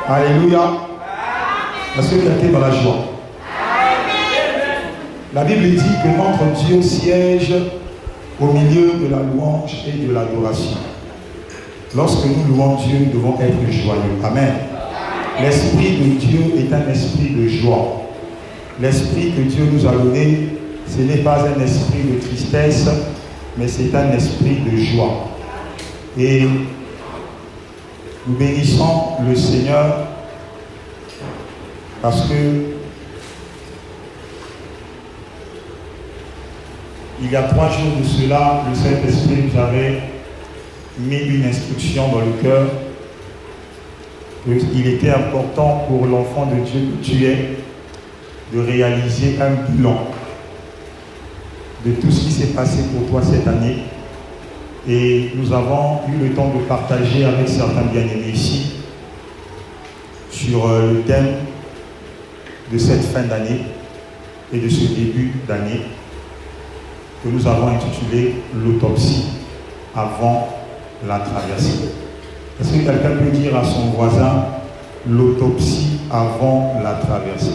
Alléluia. Est-ce que quelqu'un est dans la joie? La Bible dit que notre Dieu siège au milieu de la louange et de l'adoration. Lorsque nous louons Dieu, nous devons être joyeux. Amen. L'Esprit de Dieu est un esprit de joie. L'Esprit que Dieu nous a donné, ce n'est pas un esprit de tristesse, mais c'est un esprit de joie. Et nous bénissons le Seigneur parce que il y a 3 jours de cela, le Saint-Esprit nous avait mis une instruction dans le cœur. Il était important pour l'enfant de Dieu que tu es de réaliser un bilan de tout ce qui s'est passé pour toi cette année. Et nous avons eu le temps de partager avec certains bien-aimés ici sur le thème de cette fin d'année et de ce début d'année que nous avons intitulé l'autopsie avant la traversée. Est-ce que quelqu'un peut dire à son voisin l'autopsie avant la traversée?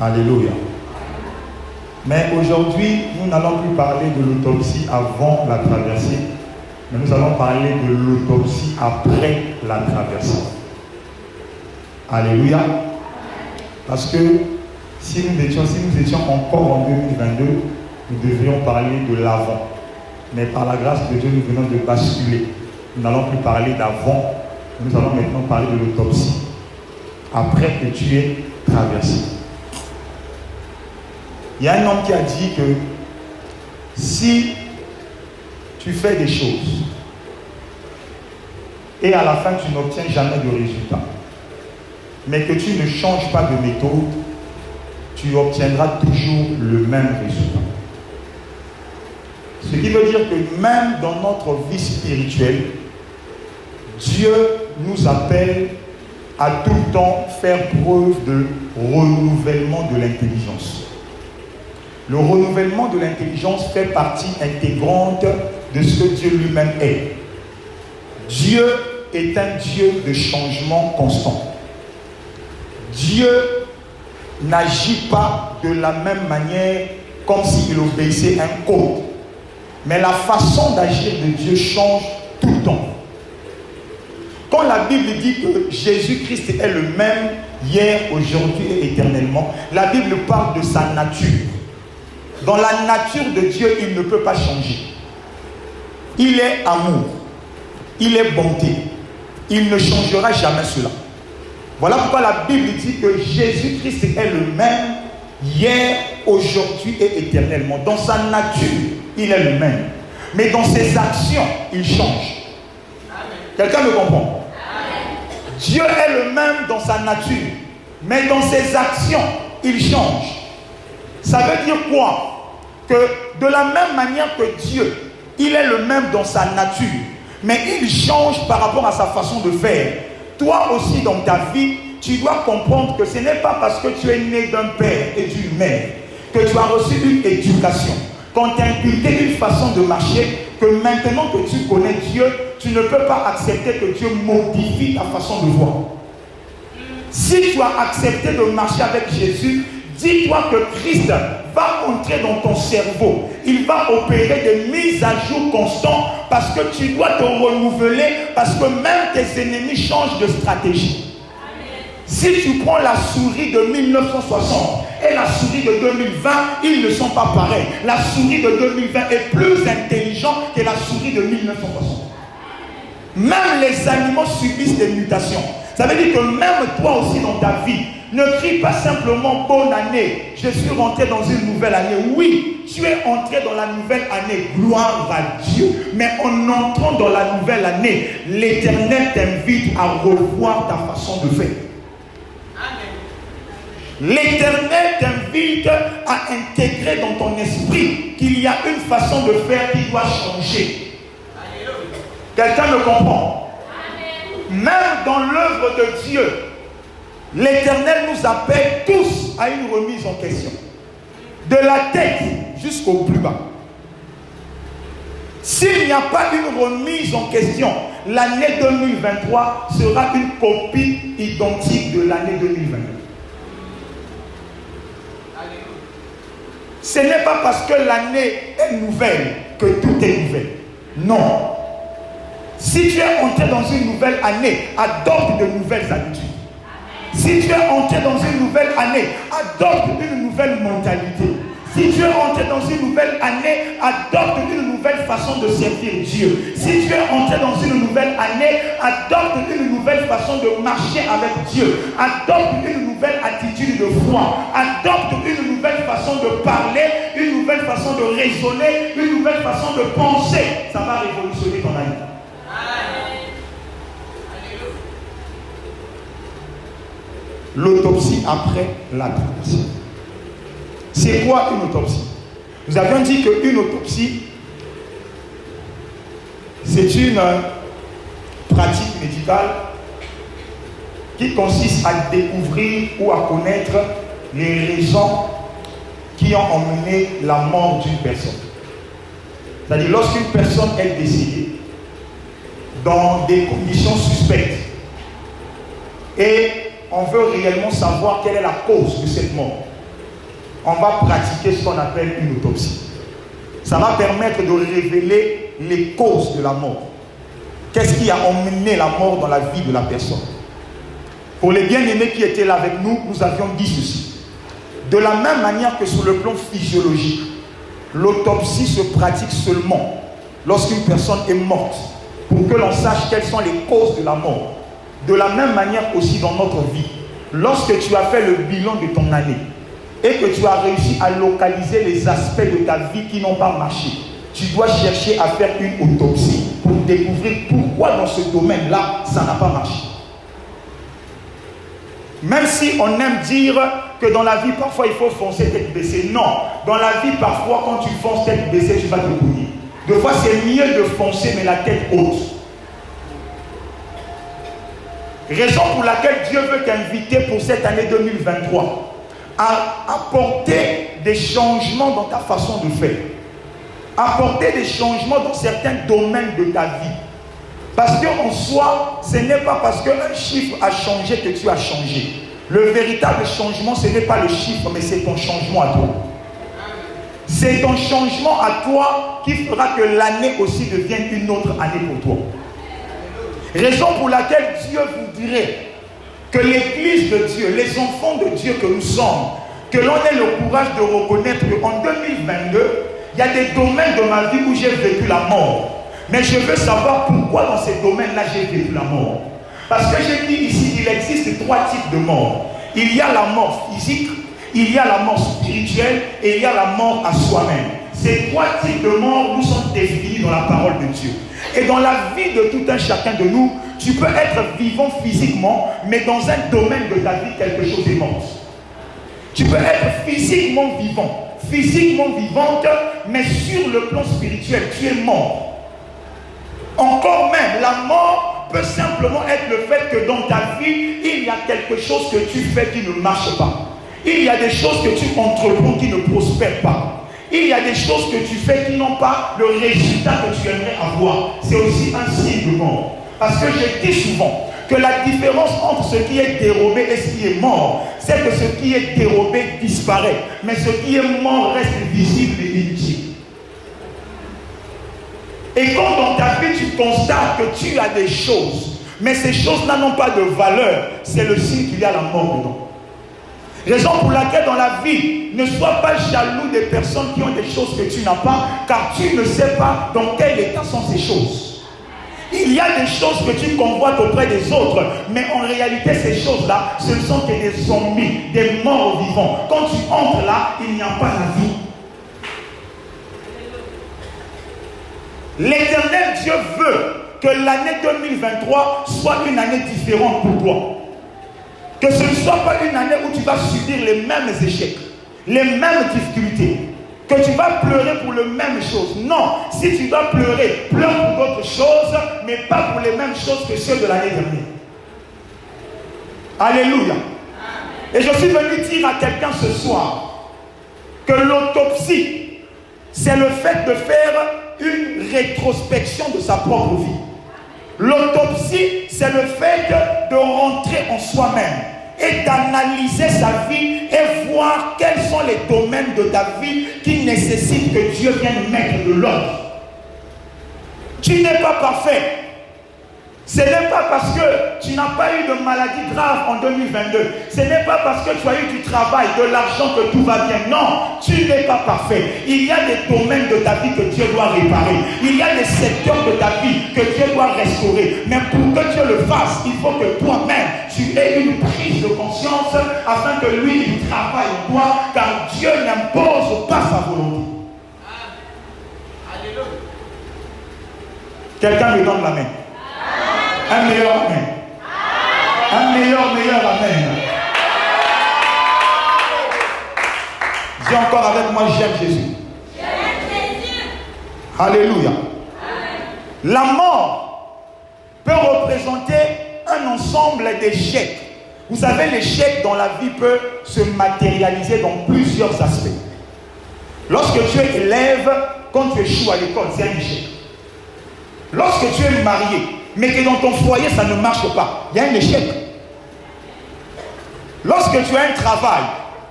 Alléluia. Mais aujourd'hui, nous n'allons plus parler de l'autopsie avant la traversée, mais nous allons parler de l'autopsie après la traversée. Alléluia. Parce que si nous étions encore en 2022, nous devrions parler de l'avant. Mais par la grâce de Dieu, nous venons de basculer. Nous n'allons plus parler d'avant, nous allons maintenant parler de l'autopsie après que tu aies traversé. Il y a un homme qui a dit que si tu fais des choses et à la fin tu n'obtiens jamais de résultat, mais que tu ne changes pas de méthode, tu obtiendras toujours le même résultat. Ce qui veut dire que même dans notre vie spirituelle, Dieu nous appelle à tout le temps faire preuve de renouvellement de l'intelligence. Le renouvellement de l'intelligence fait partie intégrante de ce que Dieu lui-même est. Dieu est un Dieu de changement constant. Dieu n'agit pas de la même manière comme s'il obéissait à un code. Mais la façon d'agir de Dieu change tout le temps. Quand la Bible dit que Jésus-Christ est le même hier, aujourd'hui et éternellement, la Bible parle de sa nature. Dans la nature de Dieu, il ne peut pas changer. Il est amour. Il est bonté. Il ne changera jamais cela. Voilà pourquoi la Bible dit que Jésus-Christ est le même hier, aujourd'hui et éternellement. Dans sa nature, il est le même. Mais dans ses actions, il change. Quelqu'un me comprend? Amen. Dieu est le même dans sa nature. Mais dans ses actions, il change. Ça veut dire quoi? Que de la même manière que Dieu, il est le même dans sa nature, mais il change par rapport à sa façon de faire. Toi aussi dans ta vie, tu dois comprendre que ce n'est pas parce que tu es né d'un père et d'une mère que tu as reçu une éducation, qu'on t'a inculqué une façon de marcher, que maintenant que tu connais Dieu, tu ne peux pas accepter que Dieu modifie ta façon de voir. Si tu as accepté de marcher avec Jésus, dis-toi que Christ va entrer dans ton cerveau. Il va opérer des mises à jour constantes parce que tu dois te renouveler, parce que même tes ennemis changent de stratégie. Amen. Si tu prends la souris de 1960 et la souris de 2020, ils ne sont pas pareils. La souris de 2020 est plus intelligente que la souris de 1960. Même les animaux subissent des mutations. Ça veut dire que même toi aussi dans ta vie, ne crie pas simplement bonne année, je suis rentré dans une nouvelle année. Oui, tu es entré dans la nouvelle année, gloire à Dieu. Mais en entrant dans la nouvelle année, l'Éternel t'invite à revoir ta façon de faire. L'Éternel t'invite à intégrer dans ton esprit qu'il y a une façon de faire qui doit changer. Quelqu'un me comprend? Même dans l'œuvre de Dieu, l'Éternel nous appelle tous à une remise en question. De la tête jusqu'au plus bas. S'il n'y a pas une remise en question, l'année 2023 sera une copie identique de l'année 2022. Ce n'est pas parce que l'année est nouvelle que tout est nouvelle. Non. Si tu es entré dans une nouvelle année, adopte de nouvelles habitudes. Si tu es entré dans une nouvelle année, adopte une nouvelle mentalité. Si tu es entré dans une nouvelle année, adopte une nouvelle façon de servir Dieu. Si tu es entré dans une nouvelle année, adopte une nouvelle façon de marcher avec Dieu. Adopte une nouvelle attitude de foi. Adopte une nouvelle façon de parler, une nouvelle façon de raisonner, une nouvelle façon de penser. Ça va révolutionner ton année. L'autopsie après la préparation. C'est quoi une autopsie? Nous avions dit qu'une autopsie, c'est une pratique médicale qui consiste à découvrir ou à connaître les raisons qui ont emmené la mort d'une personne. C'est-à-dire lorsqu'une personne est décédée dans des conditions suspectes et on veut réellement savoir quelle est la cause de cette mort, on va pratiquer ce qu'on appelle une autopsie. Ça va permettre de révéler les causes de la mort. Qu'est-ce qui a emmené la mort dans la vie de la personne? Pour les bien-aimés qui étaient là avec nous, nous avions dit ceci. De la même manière que sur le plan physiologique, l'autopsie se pratique seulement lorsqu'une personne est morte, pour que l'on sache quelles sont les causes de la mort. De la même manière aussi dans notre vie, lorsque tu as fait le bilan de ton année et que tu as réussi à localiser les aspects de ta vie qui n'ont pas marché, tu dois chercher à faire une autopsie pour découvrir pourquoi dans ce domaine-là, ça n'a pas marché. Même si on aime dire que dans la vie, parfois, il faut foncer tête baissée. Non, dans la vie, parfois, quand tu fonces tête baissée, tu vas te cogner. Des fois, c'est mieux de foncer, mais la tête haute. Raison pour laquelle Dieu veut t'inviter pour cette année 2023 à apporter des changements dans ta façon de faire. Apporter des changements dans certains domaines de ta vie. Parce qu'en soi, ce n'est pas parce qu'un chiffre a changé que tu as changé. Le véritable changement, ce n'est pas le chiffre, mais c'est ton changement à toi. C'est ton changement à toi qui fera que l'année aussi devienne une autre année pour toi. Raison pour laquelle Dieu voudrait que l'Église de Dieu, les enfants de Dieu que nous sommes, que l'on ait le courage de reconnaître qu'en 2022, il y a des domaines de ma vie où j'ai vécu la mort. Mais je veux savoir pourquoi dans ces domaines-là j'ai vécu la mort. Parce que j'ai dit ici, il existe 3 types de mort. Il y a la mort physique, il y a la mort spirituelle et il y a la mort à soi-même. Ces 3 types de mort nous sont définis dans la parole de Dieu. Et dans la vie de tout un chacun de nous, tu peux être vivant physiquement, mais dans un domaine de ta vie, quelque chose est mort. Tu peux être physiquement vivante, mais sur le plan spirituel, tu es mort. Encore même, la mort peut simplement être le fait que dans ta vie, il y a quelque chose que tu fais qui ne marche pas. Il y a des choses que tu entreprends qui ne prospèrent pas. Il y a des choses que tu fais qui n'ont pas le résultat que tu aimerais avoir. C'est aussi un signe de mort. Parce que je dis souvent que la différence entre ce qui est dérobé et ce qui est mort, c'est que ce qui est dérobé disparaît. Mais ce qui est mort reste visible et inutile. Et quand dans ta vie tu constates que tu as des choses, mais ces choses-là n'ont pas de valeur, c'est le signe qu'il y a la mort dedans. Raison pour laquelle dans la vie, ne sois pas jaloux des personnes qui ont des choses que tu n'as pas, car tu ne sais pas dans quel état sont ces choses. Il y a des choses que tu convoites auprès des autres, mais en réalité ces choses-là, ce ne sont que des zombies, des morts vivants. Quand tu entres là, il n'y a pas la vie. L'Éternel Dieu veut que l'année 2023 soit une année différente pour toi. Que ce ne soit pas une année où tu vas subir les mêmes échecs, les mêmes difficultés, que tu vas pleurer pour les mêmes choses. Non, si tu dois pleurer, pleure pour d'autres choses, mais pas pour les mêmes choses que ceux de l'année dernière. Alléluia. Et je suis venu dire à quelqu'un ce soir que l'autopsie, c'est le fait de faire une rétrospection de sa propre vie. L'autopsie, c'est le fait de rentrer en soi-même et d'analyser sa vie et voir quels sont les domaines de ta vie qui nécessitent que Dieu vienne mettre de l'ordre. Tu n'es pas parfait. Ce n'est pas parce que tu n'as pas eu de maladie grave en 2022. Ce n'est pas parce que tu as eu du travail, de l'argent que tout va bien. Non, tu n'es pas parfait. Il y a des domaines de ta vie que Dieu doit réparer. Il y a des secteurs de ta vie que Dieu doit restaurer. Mais pour que Dieu le fasse, il faut que toi-même, tu aies une prise de conscience afin que lui, il travaille en toi, car Dieu n'impose pas sa volonté. Alléluia. Quelqu'un me donne la main. Un meilleur amen. Un meilleur amen. Dis encore avec moi, j'aime Jésus. Alléluia. La mort peut représenter un ensemble d'échecs. Vous savez, l'échec dans la vie peut se matérialiser dans plusieurs aspects. Lorsque tu es élève, quand tu échoues à l'école, c'est un échec. Lorsque tu es marié, mais que dans ton foyer, ça ne marche pas, il y a un échec. Lorsque tu as un travail,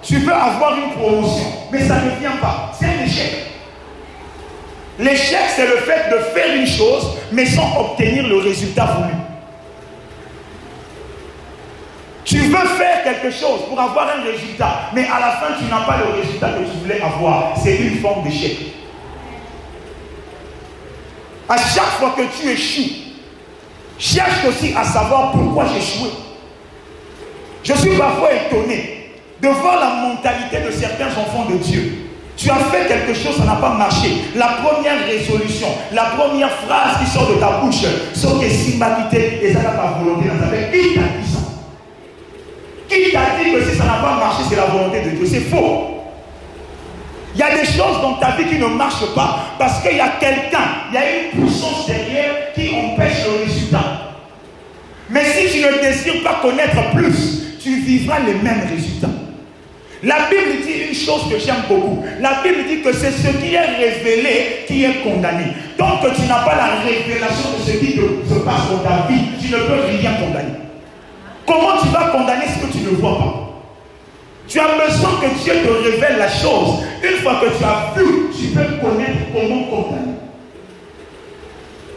tu peux avoir une promotion, mais ça ne vient pas, c'est un échec. L'échec, c'est le fait de faire une chose, mais sans obtenir le résultat voulu. Tu veux faire quelque chose pour avoir un résultat, mais à la fin, tu n'as pas le résultat que tu voulais avoir. C'est une forme d'échec. À chaque fois que tu échoues, cherche aussi à savoir pourquoi j'ai échoué. Je suis parfois étonné de voir la mentalité de certains enfants de Dieu. Tu as fait quelque chose, ça n'a pas marché. La première résolution, la première phrase qui sort de ta bouche, c'est que si ma quitté et ça n'a pas volonté, qui t'a dit ça? Qui t'a dit que si ça n'a pas marché, c'est la volonté de Dieu? C'est faux. Il y a des choses dans ta vie qui ne marchent pas parce qu'il y a quelqu'un, il y a une puissance derrière qui empêche le résultat. Mais si tu ne désires pas connaître plus, tu vivras les mêmes résultats. La Bible dit une chose que j'aime beaucoup. La Bible dit que c'est ce qui est révélé qui est condamné. Tant que tu n'as pas la révélation de ce qui se passe dans ta vie, tu ne peux rien condamner. Comment tu vas condamner ce que tu ne vois pas? Tu as besoin que Dieu te révèle la chose. Une fois que tu as vu, tu peux connaître comment condamner.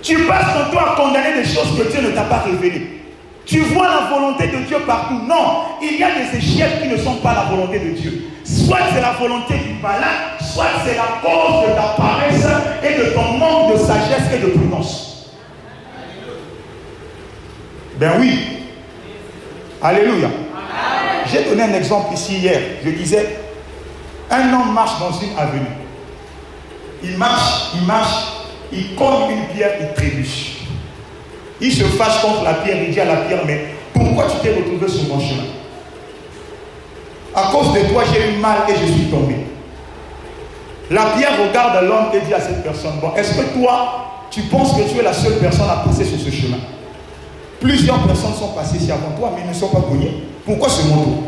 Tu passes ton temps à condamner des choses que Dieu ne t'a pas révélées. Tu vois la volonté de Dieu partout. Non, il y a des échecs qui ne sont pas la volonté de Dieu. Soit c'est la volonté du malin, soit c'est la cause de ta paresse et de ton manque de sagesse et de prudence. Ben oui. Alléluia. J'ai donné un exemple ici hier. Je disais, un homme marche dans une avenue. Il marche, il cogne une pierre, il trébuche. Il se fâche contre la pierre, il dit à la pierre, mais pourquoi tu t'es retrouvé sur mon chemin? À cause de toi, j'ai eu mal et je suis tombé. La pierre regarde l'homme et dit à cette personne, bon, est-ce que toi, tu penses que tu es la seule personne à passer sur ce chemin? Plusieurs personnes sont passées ici avant toi, mais ils ne sont pas cognées. Pourquoi ce mot?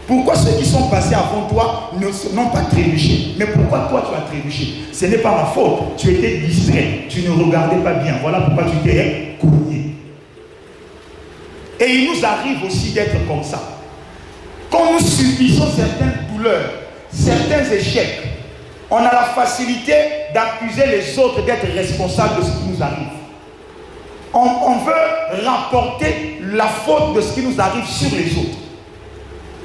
Pourquoi ceux qui sont passés avant toi n'ont pas trébuché? Mais pourquoi toi tu as trébuché? Ce n'est pas ma faute. Tu étais distrait. Tu ne regardais pas bien. Voilà pourquoi tu t'es cogné. Et il nous arrive aussi d'être comme ça. Quand nous subissons certaines douleurs, certains échecs, on a la facilité d'accuser les autres d'être responsables de ce qui nous arrive. On veut rapporter la faute de ce qui nous arrive sur les autres.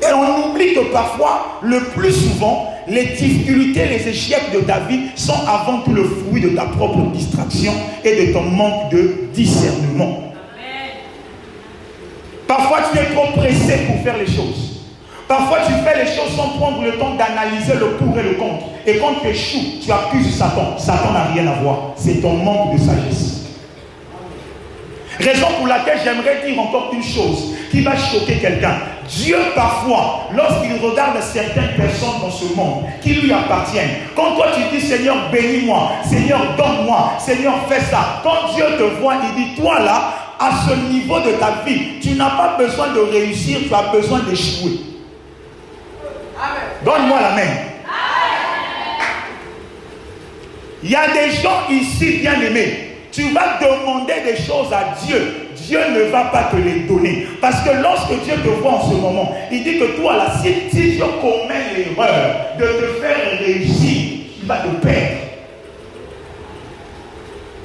Et on oublie que parfois, le plus souvent, les difficultés, les échecs de ta vie sont avant tout le fruit de ta propre distraction et de ton manque de discernement. Amen. Parfois, tu es trop pressé pour faire les choses. Parfois, tu fais les choses sans prendre le temps d'analyser le pour et le contre. Et quand tu échoues, tu accuses Satan. Satan n'a rien à voir. C'est ton manque de sagesse. Raison pour laquelle j'aimerais dire encore une chose qui va choquer quelqu'un. Dieu parfois, lorsqu'il regarde certaines personnes dans ce monde qui lui appartiennent, quand toi tu dis Seigneur bénis-moi, Seigneur donne-moi, Seigneur fais ça, quand Dieu te voit, il dit toi là, à ce niveau de ta vie, tu n'as pas besoin de réussir, tu as besoin d'échouer. Donne-moi la main. Il y a des gens ici, bien aimés. Tu vas demander des choses à Dieu. Dieu ne va pas te les donner. Parce que lorsque Dieu te voit en ce moment, il dit que toi, là, si Dieu commet l'erreur de te faire réussir, il va te perdre.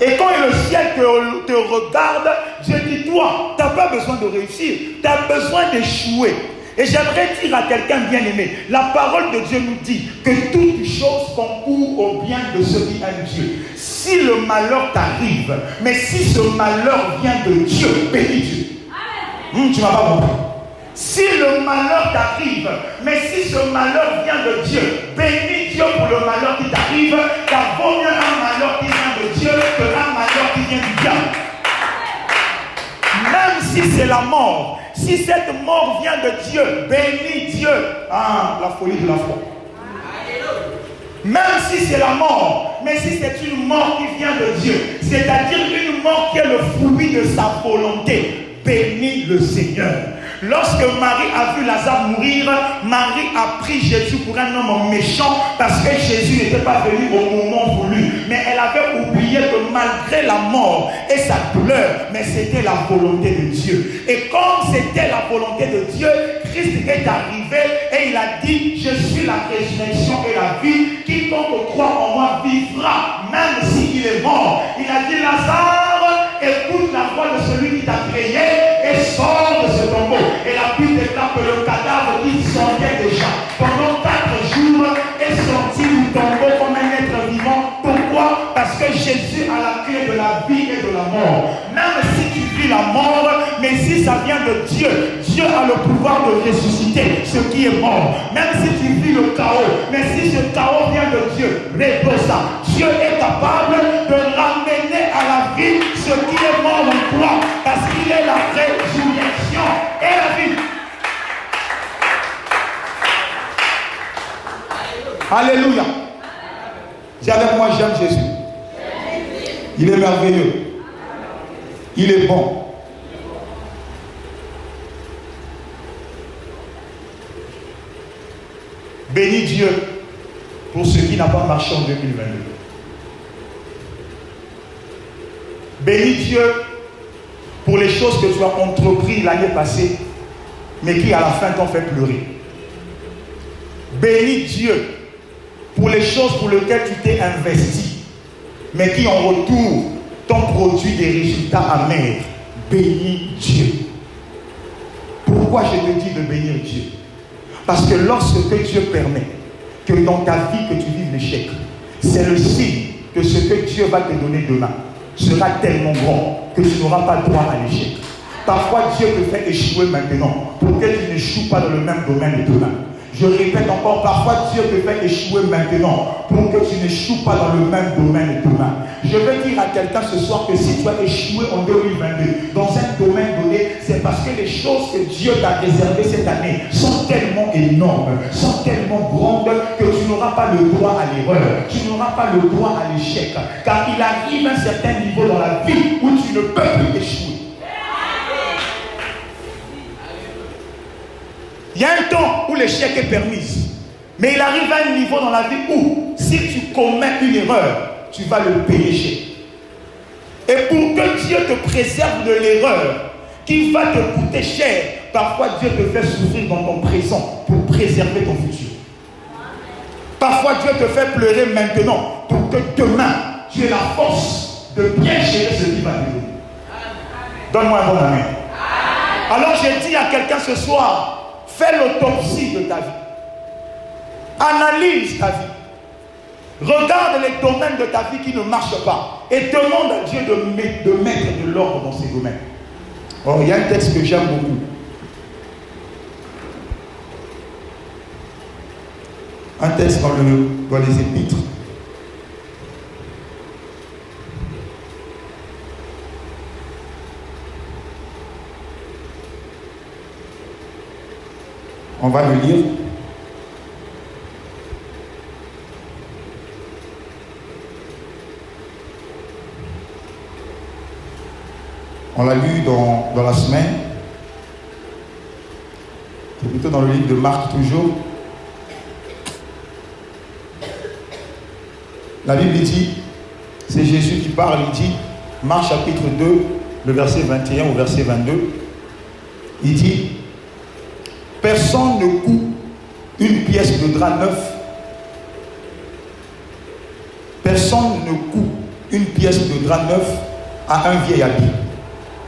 Et quand le ciel te regarde, Dieu dit, toi, tu n'as pas besoin de réussir, tu as besoin d'échouer. Et j'aimerais dire à quelqu'un bien aimé, la parole de Dieu nous dit que toutes choses concourent au bien de ceux qui aiment Dieu. Si le malheur t'arrive, mais si ce malheur vient de Dieu, bénis Dieu. Tu m'as pas compris. Si le malheur t'arrive, mais si ce malheur vient de Dieu, bénis Dieu pour le malheur qui t'arrive, car vaut mieux un malheur qui vient de Dieu que un malheur qui vient du diable. Même si c'est la mort, si cette mort vient de Dieu, bénis Dieu. Ah, la folie de la foi. Même si c'est la mort, mais si c'est une mort qui vient de Dieu, c'est-à-dire une mort qui est le fruit de sa volonté, bénis le Seigneur. Lorsque Marie a vu Lazare mourir, Marie a pris Jésus pour un homme méchant parce que Jésus n'était pas venu au moment voulu. Mais elle avait oublié que malgré la mort et sa douleur, mais c'était la volonté de Dieu. Et comme c'était la volonté de Dieu, Christ est arrivé et il a dit, je suis la résurrection et la vie. Quiconque croit en moi vivra, même s'il est mort. Il a dit, Lazare, écoute la voix de celui qui t'a créé et sort de ce tombeau. Et la Bible déclare que le cadavre qui sentait déjà pendant 4 jours est sorti du tombeau comme un être vivant. Pourquoi? Parce que Jésus a la clé de la vie et de la mort. Même si tu vis la mort, mais si ça vient de Dieu, Dieu a le pouvoir de ressusciter ce qui est mort. Même si tu vis le chaos, mais si ce chaos vient de Dieu, repose-ça. Dieu est capable de ramener à la vie ce qui est mort en toi, parce qu'il est la résurrection et la vie. Alléluia. Dis avec moi, j'aime Jésus. Il est merveilleux. Il est bon. Bénis Dieu pour ce qui n'a pas marché en 2022. Bénis Dieu pour les choses que tu as entreprises l'année passée, mais qui à la fin t'ont fait pleurer. Bénis Dieu pour les choses pour lesquelles tu t'es investi, mais qui en retour t'ont produit des résultats amers. Bénis Dieu. Pourquoi je te dis de bénir Dieu? Parce que lorsque Dieu permet que dans ta vie que tu vives l'échec, c'est le signe que ce que Dieu va te donner demain sera tellement grand que tu n'auras pas droit à l'échec. Parfois Dieu te fait échouer maintenant pour que tu n'échoues pas dans le même domaine demain. Je répète encore, parfois Dieu te fait échouer maintenant pour que tu n'échoues pas dans le même domaine demain. Je veux dire à quelqu'un ce soir que si tu as échoué en 2022 dans un domaine donné, c'est parce que les choses que Dieu t'a réservées cette année sont tellement énormes, sont tellement grandes que tu n'auras pas le droit à l'erreur, tu n'auras pas le droit à l'échec. Car il arrive un certain niveau dans la vie où tu ne peux plus échouer. Il y a un temps où l'échec est permis. Mais il arrive à un niveau dans la vie où, si tu commets une erreur, tu vas le payer cher. Et pour que Dieu te préserve de l'erreur qui va te coûter cher, parfois Dieu te fait souffrir dans ton présent pour préserver ton futur. Parfois Dieu te fait pleurer maintenant pour que demain, tu aies la force de bien gérer ce qui va te donner. Donne-moi un bon amen. Alors je dis à quelqu'un ce soir, fais l'autopsie de ta vie. Analyse ta vie. Regarde les domaines de ta vie qui ne marchent pas. Et demande à Dieu de mettre de l'ordre dans ces domaines. Or, il y a un texte que j'aime beaucoup. Un texte dans les Épîtres. On va le lire. On l'a lu dans la semaine. C'est plutôt dans le livre de Marc toujours. La Bible dit, C'est Jésus qui parle, il dit, Marc chapitre 2, le verset 21 au verset 22, il dit, personne ne coud une pièce de drap neuf. Personne ne coud une pièce de drap neuf à un vieil habit.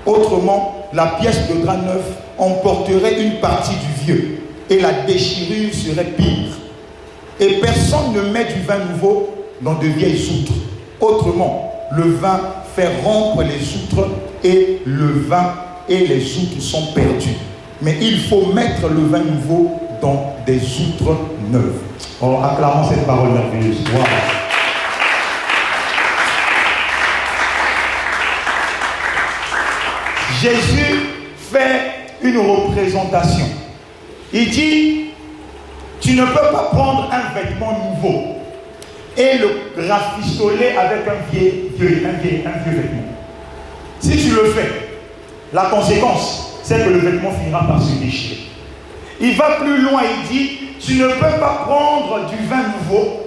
Autrement, la pièce de drap neuf emporterait une partie du vieux et la déchirure serait pire. Et personne ne met du vin nouveau dans de vieilles outres. Autrement, le vin fait rompre les outres et le vin et les outres sont perdus. Mais il faut mettre le vin nouveau dans des outres neuves. Alors, acclamons cette parole merveilleuse. Wow. Jésus fait une représentation. Il dit, tu ne peux pas prendre un vêtement nouveau et le rafistoler avec un vieux vêtement. Si tu le fais, la conséquence, c'est que le vêtement finira par se déchirer. Il va plus loin, il dit, tu ne peux pas prendre du vin nouveau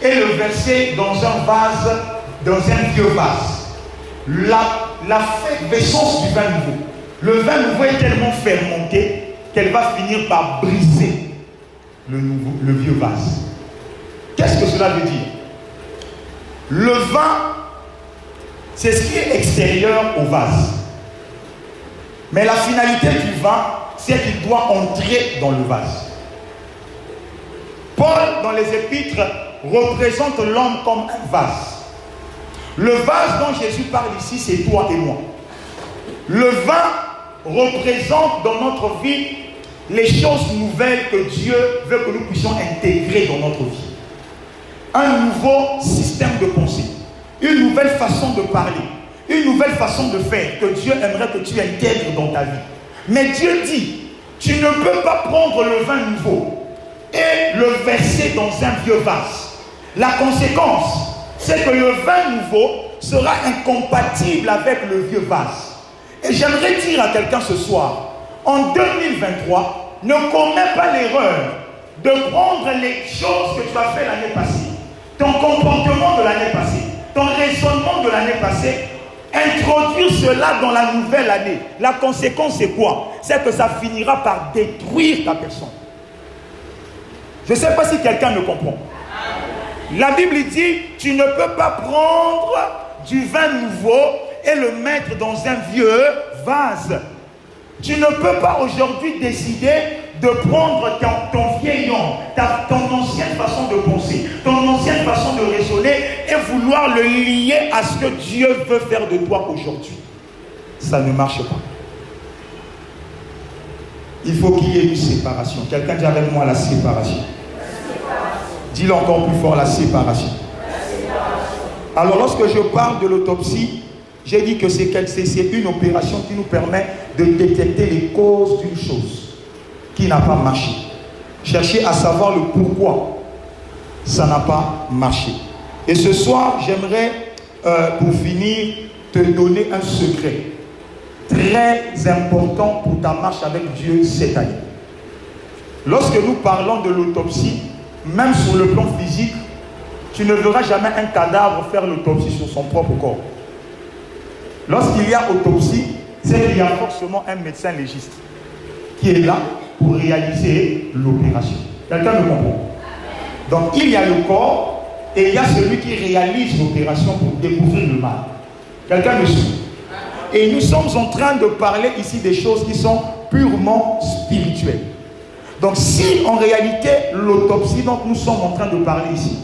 et le verser dans un vase, dans un vieux vase. La effervescence du vin nouveau. Le vin nouveau est tellement fermenté qu'elle va finir par briser le vieux vase. Qu'est-ce que cela veut dire? Le vin, c'est ce qui est extérieur au vase. Mais la finalité du vin, c'est qu'il doit entrer dans le vase. Paul, dans les épîtres, représente l'homme comme un vase. Le vase dont Jésus parle ici, c'est toi et moi. Le vin représente dans notre vie les choses nouvelles que Dieu veut que nous puissions intégrer dans notre vie. Un nouveau système de pensée, une nouvelle façon de parler, une nouvelle façon de faire que Dieu aimerait que tu intègres dans ta vie. Mais Dieu dit, tu ne peux pas prendre le vin nouveau et le verser dans un vieux vase. La conséquence, c'est que le vin nouveau sera incompatible avec le vieux vase. Et j'aimerais dire à quelqu'un ce soir, en 2023, ne commets pas l'erreur de prendre les choses que tu as fait l'année passée, ton comportement de l'année passée, ton raisonnement de l'année passée, introduire cela dans la nouvelle année. La conséquence, c'est quoi? C'est que ça finira par détruire ta personne. Je ne sais pas si quelqu'un me comprend. La Bible dit, tu ne peux pas prendre du vin nouveau et le mettre dans un vieux vase. Tu ne peux pas aujourd'hui décider de prendre ton vieil homme, ton ancienne façon de penser, ton ancienne façon de raisonner et vouloir le lier à ce que Dieu veut faire de toi aujourd'hui. Ça ne marche pas. Il faut qu'il y ait une séparation. Quelqu'un dit avec moi la séparation. Dis-le encore plus fort, la séparation. Alors lorsque je parle de l'autopsie, j'ai dit que c'est une opération qui nous permet de détecter les causes d'une chose qui n'a pas marché. Chercher à savoir le pourquoi ça n'a pas marché. Et ce soir, j'aimerais, pour finir, te donner un secret très important pour ta marche avec Dieu cette année. Lorsque nous parlons de l'autopsie, même sur le plan physique, tu ne verras jamais un cadavre faire l'autopsie sur son propre corps. Lorsqu'il y a autopsie, c'est qu'il y a forcément un médecin légiste qui est là pour réaliser l'opération. Quelqu'un me comprend? Donc il y a le corps et il y a celui qui réalise l'opération pour découvrir le mal. Quelqu'un me suit? Et nous sommes en train de parler ici des choses qui sont purement spirituelles. Donc si en réalité l'autopsie dont nous sommes en train de parler ici,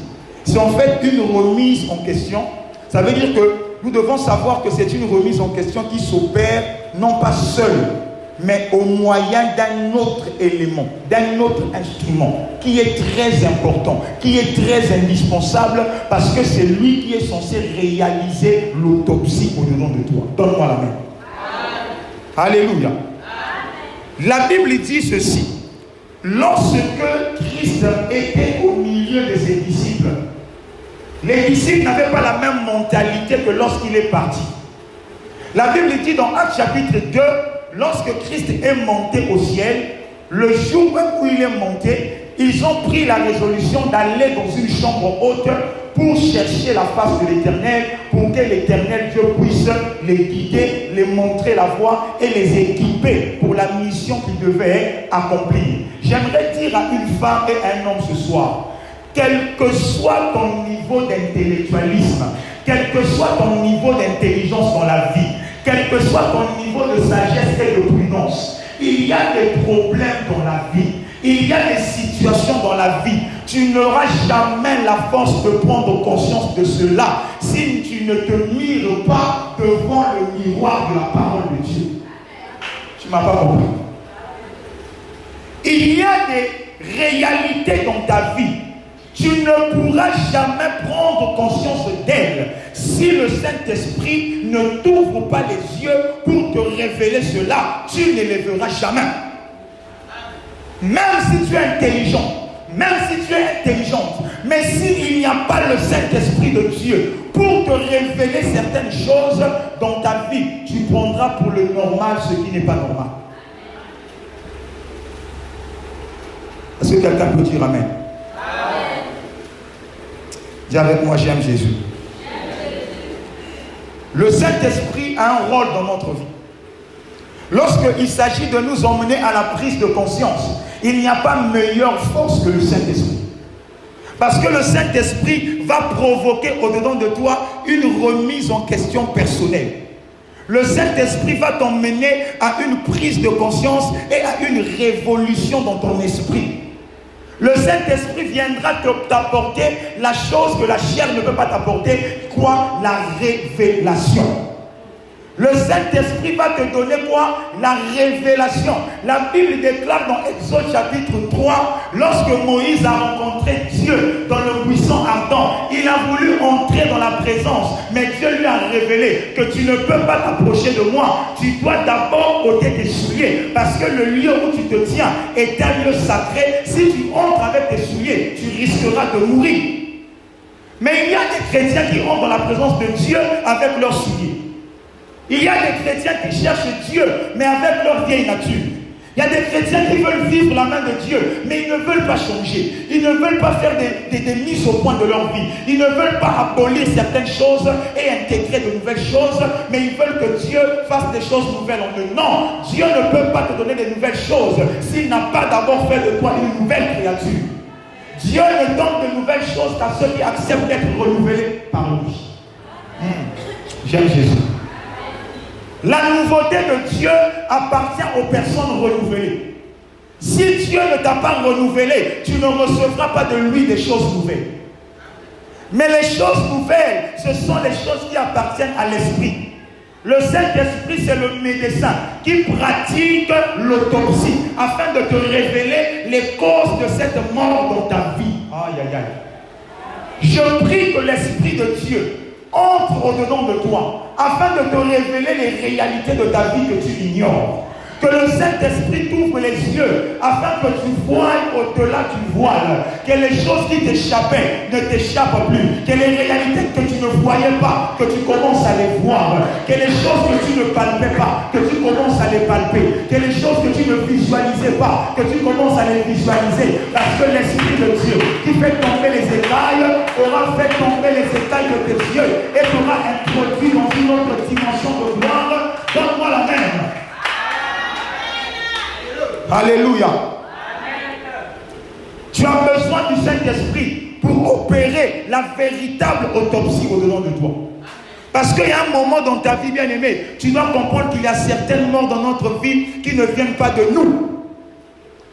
c'est en fait une remise en question, ça veut dire que nous devons savoir que c'est une remise en question qui s'opère non pas seule, mais au moyen d'un autre élément, d'un autre instrument qui est très important, qui est très indispensable parce que c'est lui qui est censé réaliser l'autopsie au-dedans de toi. Donne-moi la main. Alléluia. La Bible dit ceci. Lorsque Christ était au milieu de ses disciples, les disciples n'avaient pas la même mentalité que lorsqu'il est parti. La Bible dit dans Actes chapitre 2, lorsque Christ est monté au ciel, le jour même où il est monté, ils ont pris la résolution d'aller dans une chambre haute pour chercher la face de l'Éternel, pour que l'Éternel Dieu puisse les guider, les montrer la voie et les équiper pour la mission qu'ils devaient accomplir. J'aimerais dire à une femme et à un homme ce soir, quel que soit ton niveau d'intellectualisme, quel que soit ton niveau d'intelligence dans la vie, quel que soit ton niveau de sagesse et de prudence, il y a des problèmes dans la vie, il y a des situations dans la vie. Tu n'auras jamais la force de prendre conscience de cela si tu ne te mires pas devant le miroir de la parole de Dieu. Tu ne m'as pas compris. Il y a des réalités dans ta vie. Tu ne pourras jamais prendre conscience d'elles si le Saint-Esprit ne t'ouvre pas les yeux pour te révéler cela. Tu ne les verras jamais. Même si tu es intelligent, même si tu es intelligente, mais s'il n'y a pas le Saint-Esprit de Dieu pour te révéler certaines choses dans ta vie, tu prendras pour le normal ce qui n'est pas normal. Est-ce que quelqu'un peut dire Amen? Dis avec moi, j'aime Jésus. Le Saint-Esprit a un rôle dans notre vie. Lorsqu'il s'agit de nous emmener à la prise de conscience, il n'y a pas meilleure force que le Saint-Esprit. Parce que le Saint-Esprit va provoquer au-dedans de toi une remise en question personnelle. Le Saint-Esprit va t'emmener à une prise de conscience et à une révolution dans ton esprit. Le Saint-Esprit viendra t'apporter la chose que la chair ne peut pas t'apporter. Quoi? La révélation. Le Saint-Esprit va te donner quoi? La révélation. La Bible déclare dans Exode chapitre 3, lorsque Moïse a rencontré Dieu dans le buisson ardent, il a voulu entrer dans la présence, mais Dieu lui a révélé que tu ne peux pas t'approcher de moi. Tu dois d'abord ôter tes souliers, parce que le lieu où tu te tiens est un lieu sacré. Si tu entres avec tes souliers, tu risqueras de mourir. Mais il y a des chrétiens qui entrent dans la présence de Dieu avec leurs souliers. Il y a des chrétiens qui cherchent Dieu, mais avec leur vieille nature. Il y a des chrétiens qui veulent vivre la main de Dieu, mais ils ne veulent pas changer. Ils ne veulent pas faire des mises au point de leur vie. Ils ne veulent pas abolir certaines choses et intégrer de nouvelles choses, mais ils veulent que Dieu fasse des choses nouvelles en eux. Non, Dieu ne peut pas te donner de nouvelles choses s'il n'a pas d'abord fait de toi une nouvelle créature. Dieu ne donne de nouvelles choses qu'à ceux qui acceptent d'être renouvelés par lui. J'aime Jésus. La nouveauté de Dieu appartient aux personnes renouvelées. Si Dieu ne t'a pas renouvelé, tu ne recevras pas de lui des choses nouvelles. Mais les choses nouvelles, ce sont les choses qui appartiennent à l'esprit. Le Saint-Esprit, c'est le médecin qui pratique l'autopsie afin de te révéler les causes de cette mort dans ta vie. Aïe, aïe, aïe. Je prie que l'Esprit de Dieu entre au-dedans de toi afin de te révéler les réalités de ta vie que tu ignores. Que le Saint-Esprit t'ouvre les yeux afin que tu voies au-delà du voile. Que les choses qui t'échappaient ne t'échappent plus. Que les réalités que tu ne voyais pas, que tu commences à les voir. Que les choses que tu ne palpais pas, que tu commences à les palper. Que les choses que tu ne visualisais pas, que tu commences à les visualiser. Parce que l'Esprit de Dieu qui fait tomber les écailles aura fait tomber les écailles de tes yeux et t'aura introduit dans une autre dimension de gloire. Donne-moi la même. Alléluia. Tu as besoin du Saint-Esprit pour opérer la véritable autopsie au-dedans de toi. Parce qu'il y a un moment dans ta vie, bien-aimée, tu dois comprendre qu'il y a certaines morts dans notre vie qui ne viennent pas de nous.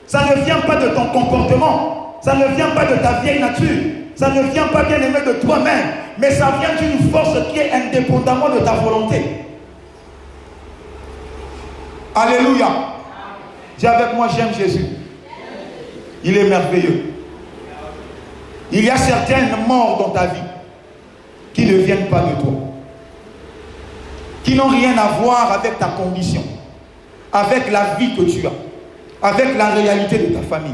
Ça ne vient pas de ton comportement. Ça ne vient pas de ta vieille nature. Ça ne vient pas, bien-aimé, de toi-même. Mais ça vient d'une force qui est indépendamment de ta volonté. Alléluia. Dis avec moi, j'aime Jésus. Il est merveilleux. Il y a certaines morts dans ta vie qui ne viennent pas de toi, qui n'ont rien à voir avec ta condition, avec la vie que tu as, avec la réalité de ta famille.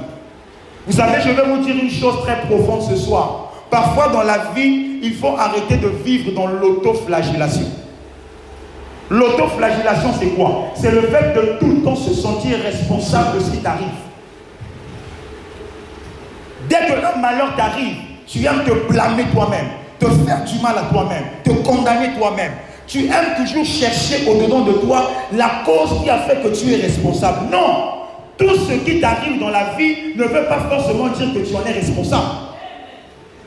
Vous savez, je vais vous dire une chose très profonde ce soir. Parfois dans la vie, il faut arrêter de vivre dans l'autoflagellation. L'autoflagellation, c'est quoi? C'est le fait de tout le temps se sentir responsable de ce qui t'arrive. Dès que un malheur t'arrive, tu aimes te blâmer toi-même, te faire du mal à toi-même, te condamner toi-même. Tu aimes toujours chercher au-dedans de toi la cause qui a fait que tu es responsable. Non! Tout ce qui t'arrive dans la vie ne veut pas forcément dire que tu en es responsable.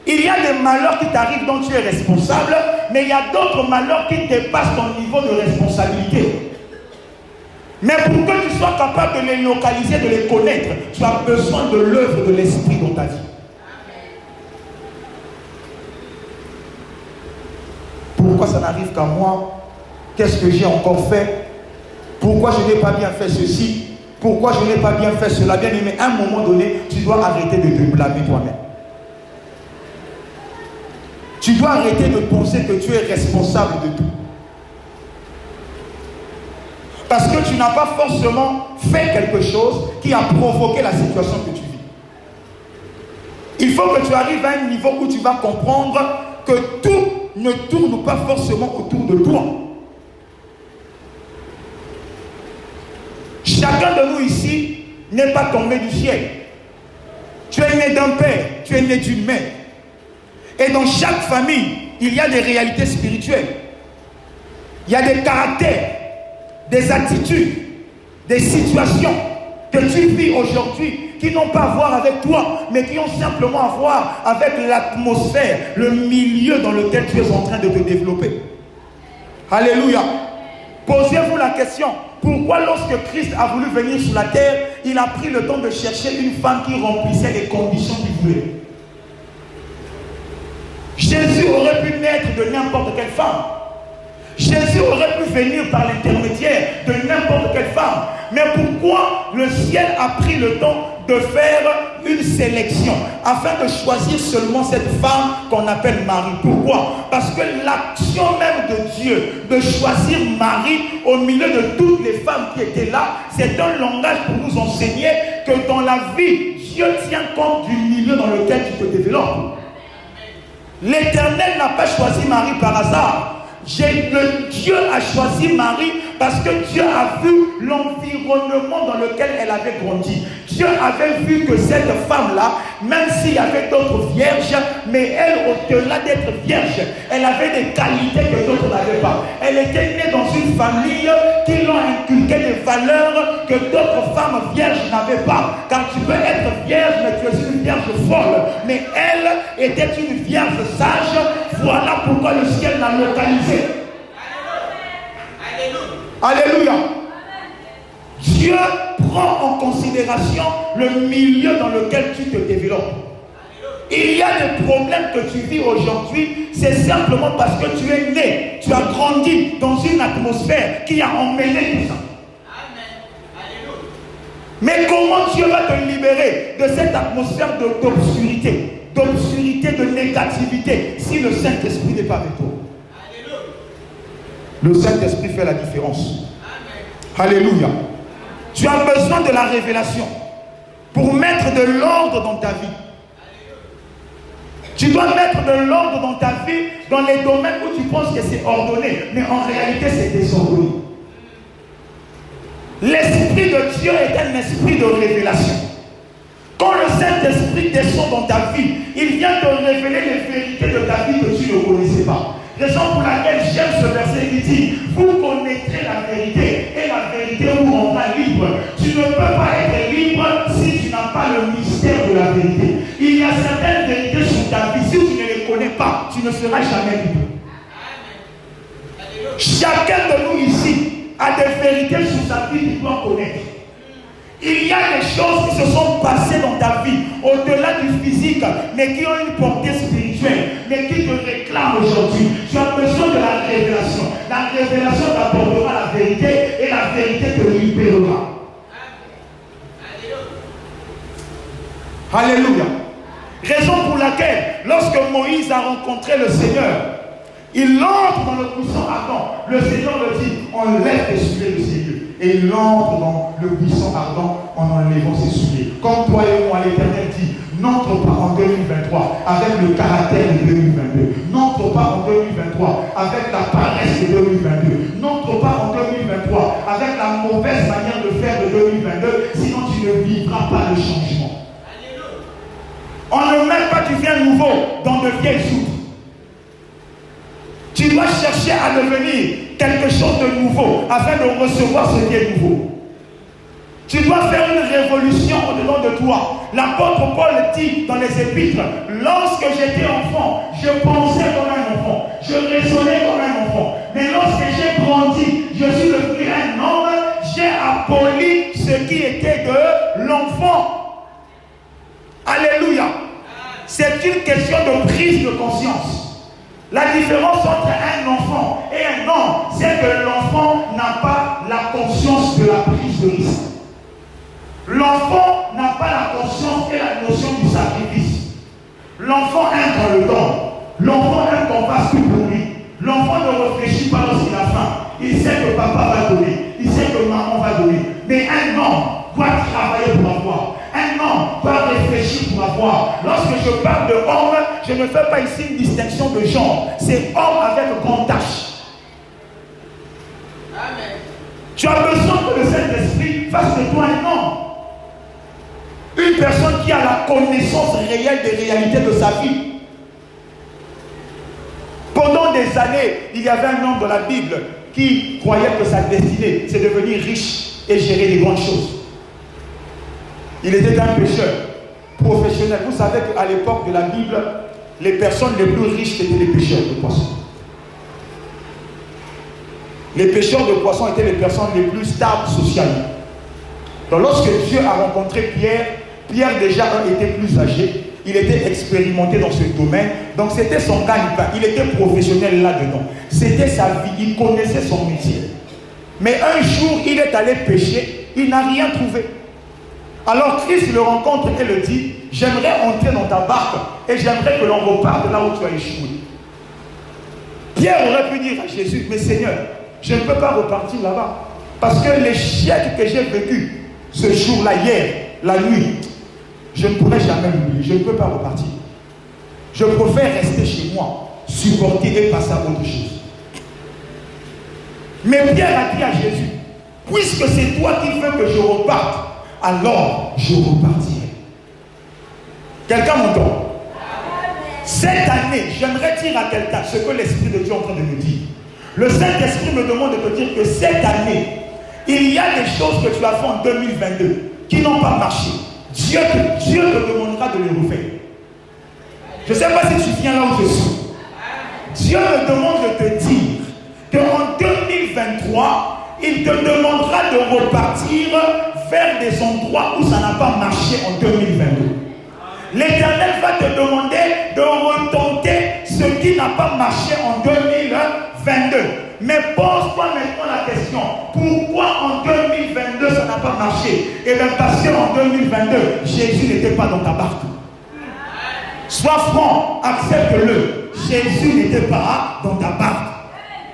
Il y a des malheurs qui t'arrivent dont tu es responsable, mais il y a d'autres malheurs qui dépassent ton niveau de responsabilité. Mais pour que tu sois capable de les localiser, de les connaître, tu as besoin de l'œuvre de l'Esprit dans ta vie. Pourquoi ça n'arrive qu'à moi? Qu'est-ce que j'ai encore fait? Pourquoi je n'ai pas bien fait ceci? Pourquoi je n'ai pas bien fait cela? Bien aimé, à un moment donné, tu dois arrêter de te blâmer toi-même. Tu dois arrêter de penser que tu es responsable de tout. Parce que tu n'as pas forcément fait quelque chose qui a provoqué la situation que tu vis. Il faut que tu arrives à un niveau où tu vas comprendre que tout ne tourne pas forcément autour de toi. Chacun de nous ici n'est pas tombé du ciel. Tu es né d'un père, tu es né d'une mère. Et dans chaque famille, il y a des réalités spirituelles. Il y a des caractères, des attitudes, des situations que tu vis aujourd'hui qui n'ont pas à voir avec toi, mais qui ont simplement à voir avec l'atmosphère, le milieu dans lequel tu es en train de te développer. Alléluia. Posez-vous la question, pourquoi lorsque Christ a voulu venir sur la terre, il a pris le temps de chercher une femme qui remplissait les conditions qu'il voulait? Jésus aurait pu naître de n'importe quelle femme. Jésus aurait pu venir par l'intermédiaire de n'importe quelle femme. Mais pourquoi le ciel a pris le temps de faire une sélection afin de choisir seulement cette femme qu'on appelle Marie? Pourquoi? Parce que l'action même de Dieu de choisir Marie au milieu de toutes les femmes qui étaient là, c'est un langage pour nous enseigner que dans la vie, Dieu tient compte du milieu dans lequel tu te développes. L'Éternel n'a pas choisi Marie par hasard. Dieu a choisi Marie parce que Dieu a vu l'environnement dans lequel elle avait grandi. Dieu avait vu que cette femme-là, même s'il y avait d'autres vierges, mais elle, au-delà d'être vierge, elle avait des qualités que d'autres n'avaient pas. Elle était née dans une famille qui l'ont inculqué des valeurs que d'autres femmes vierges n'avaient pas. Car tu peux être vierge, mais tu es une vierge folle. Mais elle était une vierge sage. Voilà pourquoi le ciel l'a localisée. Alléluia. Dieu prend en considération le milieu dans lequel tu te développes. Il y a des problèmes que tu vis aujourd'hui, c'est simplement parce que tu es né, tu as grandi dans une atmosphère qui a emmené tout ça. Mais comment Dieu va te libérer de cette atmosphère d'obscurité, de négativité, si le Saint-Esprit n'est pas avec toi? Le Saint-Esprit fait la différence. Alléluia. Tu as besoin de la révélation pour mettre de l'ordre dans ta vie. Tu dois mettre de l'ordre dans ta vie dans les domaines où tu penses que c'est ordonné, mais en réalité c'est désordonné. L'Esprit de Dieu est un esprit de révélation. Quand le Saint-Esprit descend dans ta vie, il vient te révéler les vérités de ta vie que tu ne connaissais pas. Raison pour laquelle j'aime ce verset qui dit: vous connaîtrez la vérité et la vérité vous rendra libre. Tu ne peux pas être libre si tu n'as pas le mystère de la vérité. Il y a certaines vérités sur ta vie, si tu ne les connais pas, tu ne seras jamais libre. Chacun de nous ici a des vérités sur sa vie qu'il doit connaître. Il y a des choses qui se sont passées dans ta vie, au-delà du physique, mais qui ont une portée spirituelle, mais qui te réclament aujourd'hui. Tu as besoin de la révélation. La révélation t'apportera la vérité et la vérité te libérera. Alléluia. Raison pour laquelle, lorsque Moïse a rencontré le Seigneur, il entre dans le buisson ardent. Le Seigneur le dit: enlève tes souliers de ses yeux. Et il entre dans le buisson ardent en enlevant ses souliers. Comme toi et moi, l'Éternel dit: n'entre pas en 2023 avec le caractère de 2022. N'entre pas en 2023 avec la paresse de 2022. N'entre pas en 2023 avec la mauvaise manière de faire de 2022. Sinon tu ne vivras pas le changement. On ne ne met pas du vin nouveau dans de vieilles soupes. Tu dois chercher à devenir quelque chose de nouveau afin de recevoir ce qui est nouveau. Tu dois faire une révolution au-dedans de toi. L'apôtre Paul dit dans les épîtres, lorsque j'étais enfant, je pensais comme un enfant, je raisonnais comme un enfant. Mais lorsque j'ai grandi, je suis devenu un homme, j'ai aboli ce qui était de l'enfant. Alléluia. C'est une question de prise de conscience. La différence entre un enfant et un homme, c'est que l'enfant n'a pas la conscience de la prise de risque. L'enfant n'a pas la conscience et la notion du sacrifice. L'enfant aime dans le don. L'enfant aime qu'on fasse tout pour lui. L'enfant ne réfléchit pas lorsqu'il a faim. Il sait que papa va donner. Il sait que maman va donner. Mais un homme doit travailler pour avoir. Un homme doit réfléchir pour avoir. Lorsque je parle de homme, je ne fais pas ici une distinction de genre. C'est homme avec grande tâche. Amen. Tu as besoin que le Saint-Esprit fasse de toi un homme. Une personne qui a la connaissance réelle des réalités de sa vie. Pendant des années, il y avait un homme dans la Bible qui croyait que sa destinée, c'est devenir riche et gérer des grandes choses. Il était un pêcheur professionnel. Vous savez qu'à l'époque de la Bible, les personnes les plus riches étaient les pêcheurs de poissons. Les pêcheurs de poissons étaient les personnes les plus stables socialement. Donc lorsque Dieu a rencontré Pierre, Pierre déjà était plus âgé, il était expérimenté dans ce domaine, donc c'était son gagne-pain, il était professionnel là-dedans. C'était sa vie, il connaissait son métier. Mais un jour, il est allé pêcher, il n'a rien trouvé. Alors Christ le rencontre et le dit, j'aimerais entrer dans ta barque et j'aimerais que l'on reparte de là où tu as échoué. Pierre aurait pu dire à Jésus, mais Seigneur, je ne peux pas repartir là-bas, parce que l'échec que j'ai vécu ce jour-là, hier, la nuit, je ne pourrai jamais l'oublier, je ne peux pas repartir. Je préfère rester chez moi, supporter et passer à autre chose. Mais Pierre a dit à Jésus, puisque c'est toi qui veux que je reparte, alors je repartirai. Quelqu'un m'entend? Cette année, j'aimerais dire à quelqu'un ce que l'Esprit de Dieu est en train de me dire. Le Saint-Esprit me demande de te dire que cette année, il y a des choses que tu as fait en 2022 qui n'ont pas marché. Dieu te demandera de les refaire. Je ne sais pas si tu viens là où je suis. Dieu me demande de te dire qu'en 2023, il te demandera de repartir vers des endroits où ça n'a pas marché en 2022. L'Éternel va te demander de retenter ce qui n'a pas marché en 2022. Mais pose-toi maintenant la question, pourquoi en 2022 ça n'a pas marché? Eh bien parce qu'en 2022, Jésus n'était pas dans ta barque. Sois franc, accepte-le. Jésus n'était pas dans ta barque.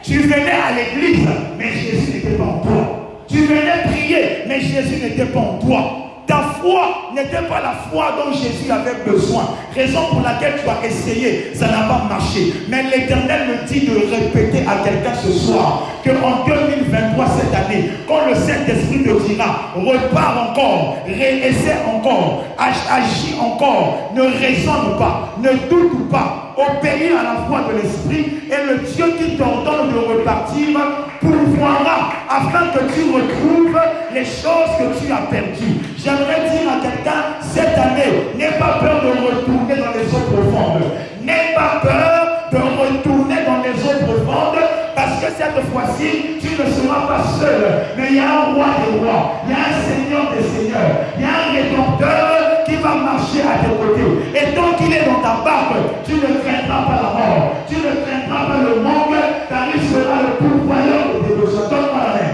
Tu venais à l'église, mais Jésus n'était pas en toi. Tu venais prier, mais Jésus n'était pas en toi. Ta foi n'était pas la foi dont Jésus avait besoin. Raison pour laquelle tu as essayé, ça n'a pas marché. Mais l'Éternel me dit de répéter à quelqu'un ce soir qu'en 2023, cette année, quand le Saint-Esprit te dira, repars encore, réessaie encore, agis encore, ne raisonne pas, ne doute pas, obéis à la voix de l'Esprit, et le Dieu qui t'ordonne de repartir pourvoira afin que tu retrouves les choses que tu as perdues. J'aimerais dire à quelqu'un, cette année, n'aie pas peur de retourner dans les eaux profondes. N'aie pas peur de retourner dans les eaux profondes, parce que cette fois-ci, tu ne seras pas seul. Mais il y a un roi des rois, il y a un seigneur des seigneurs, il y a un rédempteur qui va marcher à tes côtés. Et tant qu'il est dans ta barque, tu ne craindras pas la mort, tu ne craindras pas le manque, car il sera le pourvoyeur de tes besoins. Donne-moi la main.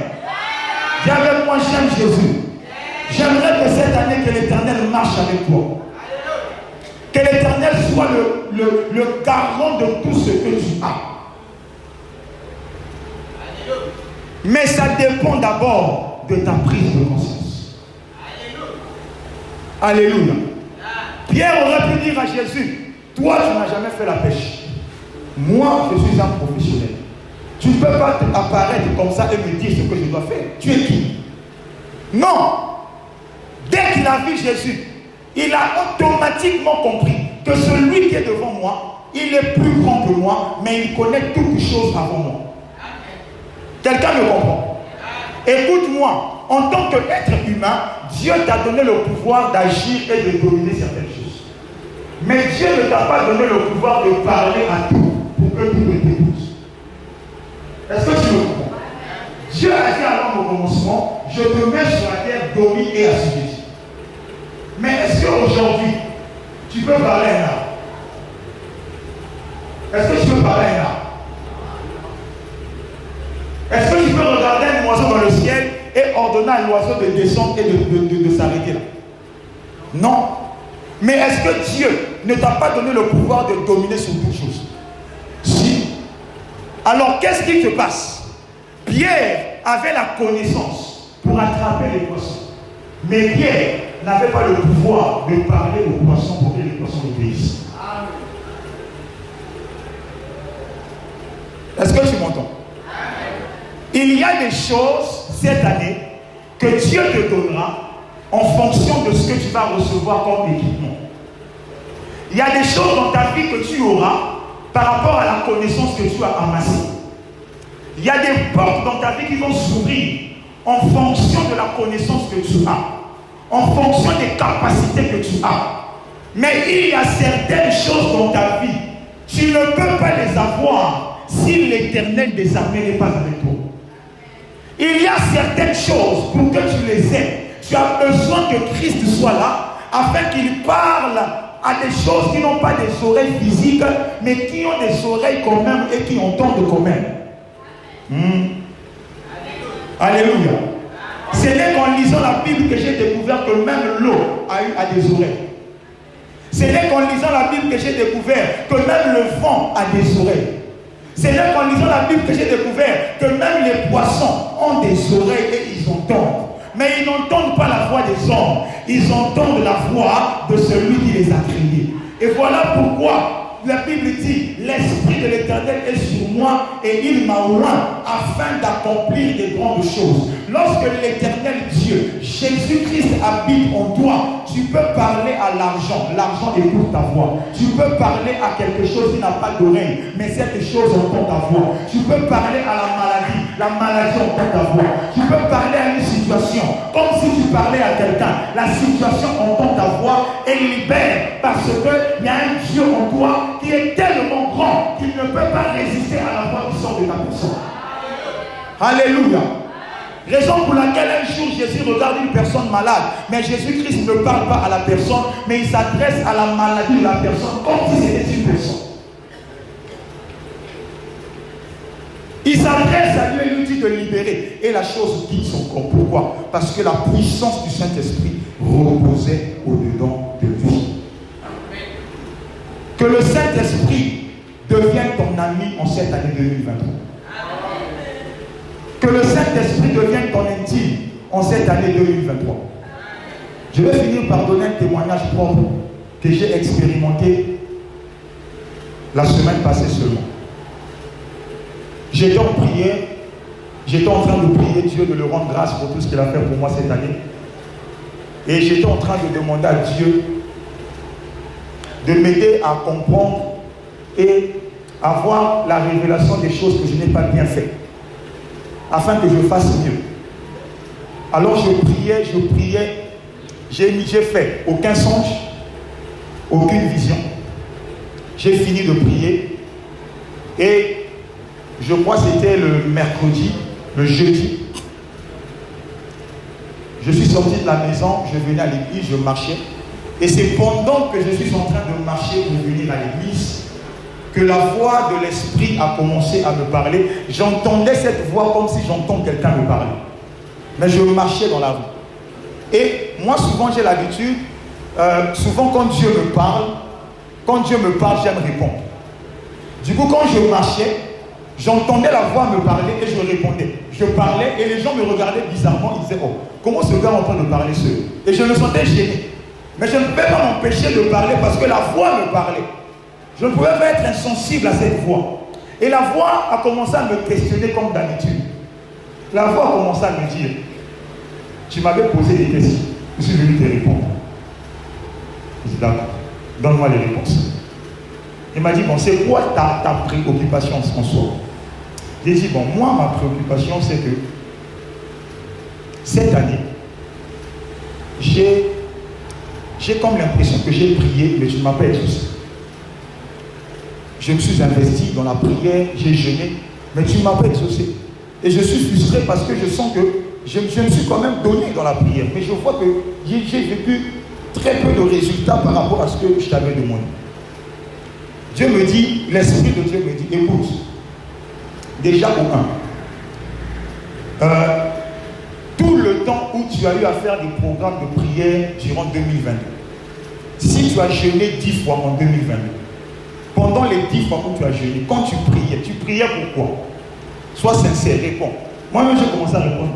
Viens avec moi, j'aime Jésus. J'aimerais que cette année, que l'Éternel marche avec toi. Que l'Éternel soit le garant de tout ce que tu as. Mais ça dépend d'abord de ta prise de conscience. Alléluia. Pierre aurait pu dire à Jésus, toi tu n'as jamais fait la pêche. Moi je suis un professionnel. Tu ne peux pas apparaître comme ça et me dire ce que je dois faire. Tu es qui? Non. Dès qu'il a vu Jésus, il a automatiquement compris que celui qui est devant moi, il est plus grand que moi, mais il connaît toutes choses avant moi. Quelqu'un me comprend? Écoute-moi, en tant qu'être humain, Dieu t'a donné le pouvoir d'agir et de dominer certaines choses. Mais Dieu ne t'a pas donné le pouvoir de parler à tout pour que tout t'écoute. Est-ce que tu me comprends? Dieu a dit avant au commencement, je te mets sur la terre, domine et assujetti. Mais est-ce qu'aujourd'hui, tu peux parler à un arbre? Est-ce que tu peux parler à un arbre? Est-ce que tu peux regarder un oiseau dans le ciel et ordonner à l'oiseau de descendre et de s'arrêter là? Non. Mais est-ce que Dieu ne t'a pas donné le pouvoir de dominer sur toutes choses? Si. Alors qu'est-ce qui se passe? Pierre avait la connaissance pour attraper les poissons. Mais Pierre n'avait pas le pouvoir de parler aux poissons pour que les poissons obéissent. Est-ce que tu m'entends? Il y a des choses cette année que Dieu te donnera en fonction de ce que tu vas recevoir comme équipement. Il y a des choses dans ta vie que tu auras par rapport à la connaissance que tu as amassée. Il y a des portes dans ta vie qui vont s'ouvrir en fonction de la connaissance que tu as, en fonction des capacités que tu as. Mais il y a certaines choses dans ta vie, tu ne peux pas les avoir si l'Éternel des armées n'est pas avec toi. Il y a certaines choses, pour que tu les aies, tu as besoin que Christ soit là, afin qu'il parle à des choses qui n'ont pas des oreilles physiques, mais qui ont des oreilles quand même et qui entendent quand même. Alléluia. Ce n'est qu'en lisant la Bible que j'ai découvert que même l'eau a des oreilles. Ce n'est qu'en lisant la Bible que j'ai découvert que même le vent a des oreilles. Ce n'est qu'en lisant la Bible que j'ai découvert que même les poissons ont des oreilles et ils entendent. Mais ils n'entendent pas la voix des hommes. Ils entendent la voix de celui qui les a créés. Et voilà pourquoi la Bible dit, l'Esprit de l'Éternel est sur moi et il m'a oint afin d'accomplir des grandes choses. Lorsque l'Éternel Dieu, Jésus-Christ habite en toi, tu peux parler à l'argent. L'argent écoute ta voix. Tu peux parler à quelque chose qui n'a pas d'oreille, mais cette chose entend ta voix. Tu peux parler à la maladie entend ta voix. Tu peux parler à une situation, comme si tu parlais à quelqu'un. La situation entend ta voix et libère, parce qu'il y a un Dieu en toi qui est tellement grand qu'il ne peut pas résister à la voix qui sort de ta personne. Alléluia. Raison pour laquelle un jour Jésus regarde une personne malade, mais Jésus-Christ ne parle pas à la personne, mais il s'adresse à la maladie de la personne comme si c'était une personne. Il s'adresse à lui et lui dit de libérer. Et la chose quitte son corps. Pourquoi? Parce que la puissance du Saint-Esprit reposait au-dedans de lui. Que le Saint-Esprit devienne ton ami en cette année 2023. Que le Saint-Esprit devienne ton intime en cette année 2023. Je vais finir par donner un témoignage propre que j'ai expérimenté la semaine passée seulement. J'étais en prière, j'étais en train de prier Dieu de le rendre grâce pour tout ce qu'il a fait pour moi cette année. Et j'étais en train de demander à Dieu de m'aider à comprendre et avoir la révélation des choses que je n'ai pas bien fait, afin que je fasse mieux. Alors je priais, j'ai fait aucun songe, aucune vision. J'ai fini de prier et je crois que c'était le mercredi, le jeudi. Je suis sorti de la maison, je venais à l'église, je marchais. Et c'est pendant que je suis en train de marcher pour venir à l'église que la voix de l'Esprit a commencé à me parler. J'entendais cette voix comme si j'entends quelqu'un me parler. Mais je marchais dans la rue. Et moi, souvent, j'ai l'habitude, souvent quand Dieu me parle, j'aime répondre. Du coup, quand je marchais, j'entendais la voix me parler et je répondais. Je parlais et les gens me regardaient bizarrement. Ils disaient, oh, comment ce gars est en train de parler seul? Et je me sentais gêné. Mais je ne pouvais pas m'empêcher de parler parce que la voix me parlait. Je ne pouvais pas être insensible à cette voix. Et la voix a commencé à me questionner comme d'habitude. La voix a commencé à me dire, tu m'avais posé des questions, je suis venu te répondre. Je dis d'accord. Donne-moi les réponses. Il m'a dit, bon, c'est quoi ta préoccupation en soi? J'ai dit, bon, moi, ma préoccupation, c'est que cette année, j'ai comme l'impression que j'ai prié, mais je ne m'as pas exaucé. Je me suis investi dans la prière, j'ai jeûné, mais tu ne m'as pas exaucé. Et je suis frustré parce que je sens que je me suis quand même donné dans la prière. Mais je vois que j'ai vécu très peu de résultats par rapport à ce que je t'avais demandé. Dieu me dit, l'Esprit de Dieu me dit, écoute, déjà au 1, tout le temps où tu as eu à faire des programmes de prière durant 2022, si tu as jeûné 10 fois en 2022, pendant les 10 fois où tu as jeûné, quand tu priais pourquoi? Sois sincère, réponds. Moi-même, j'ai commencé à répondre,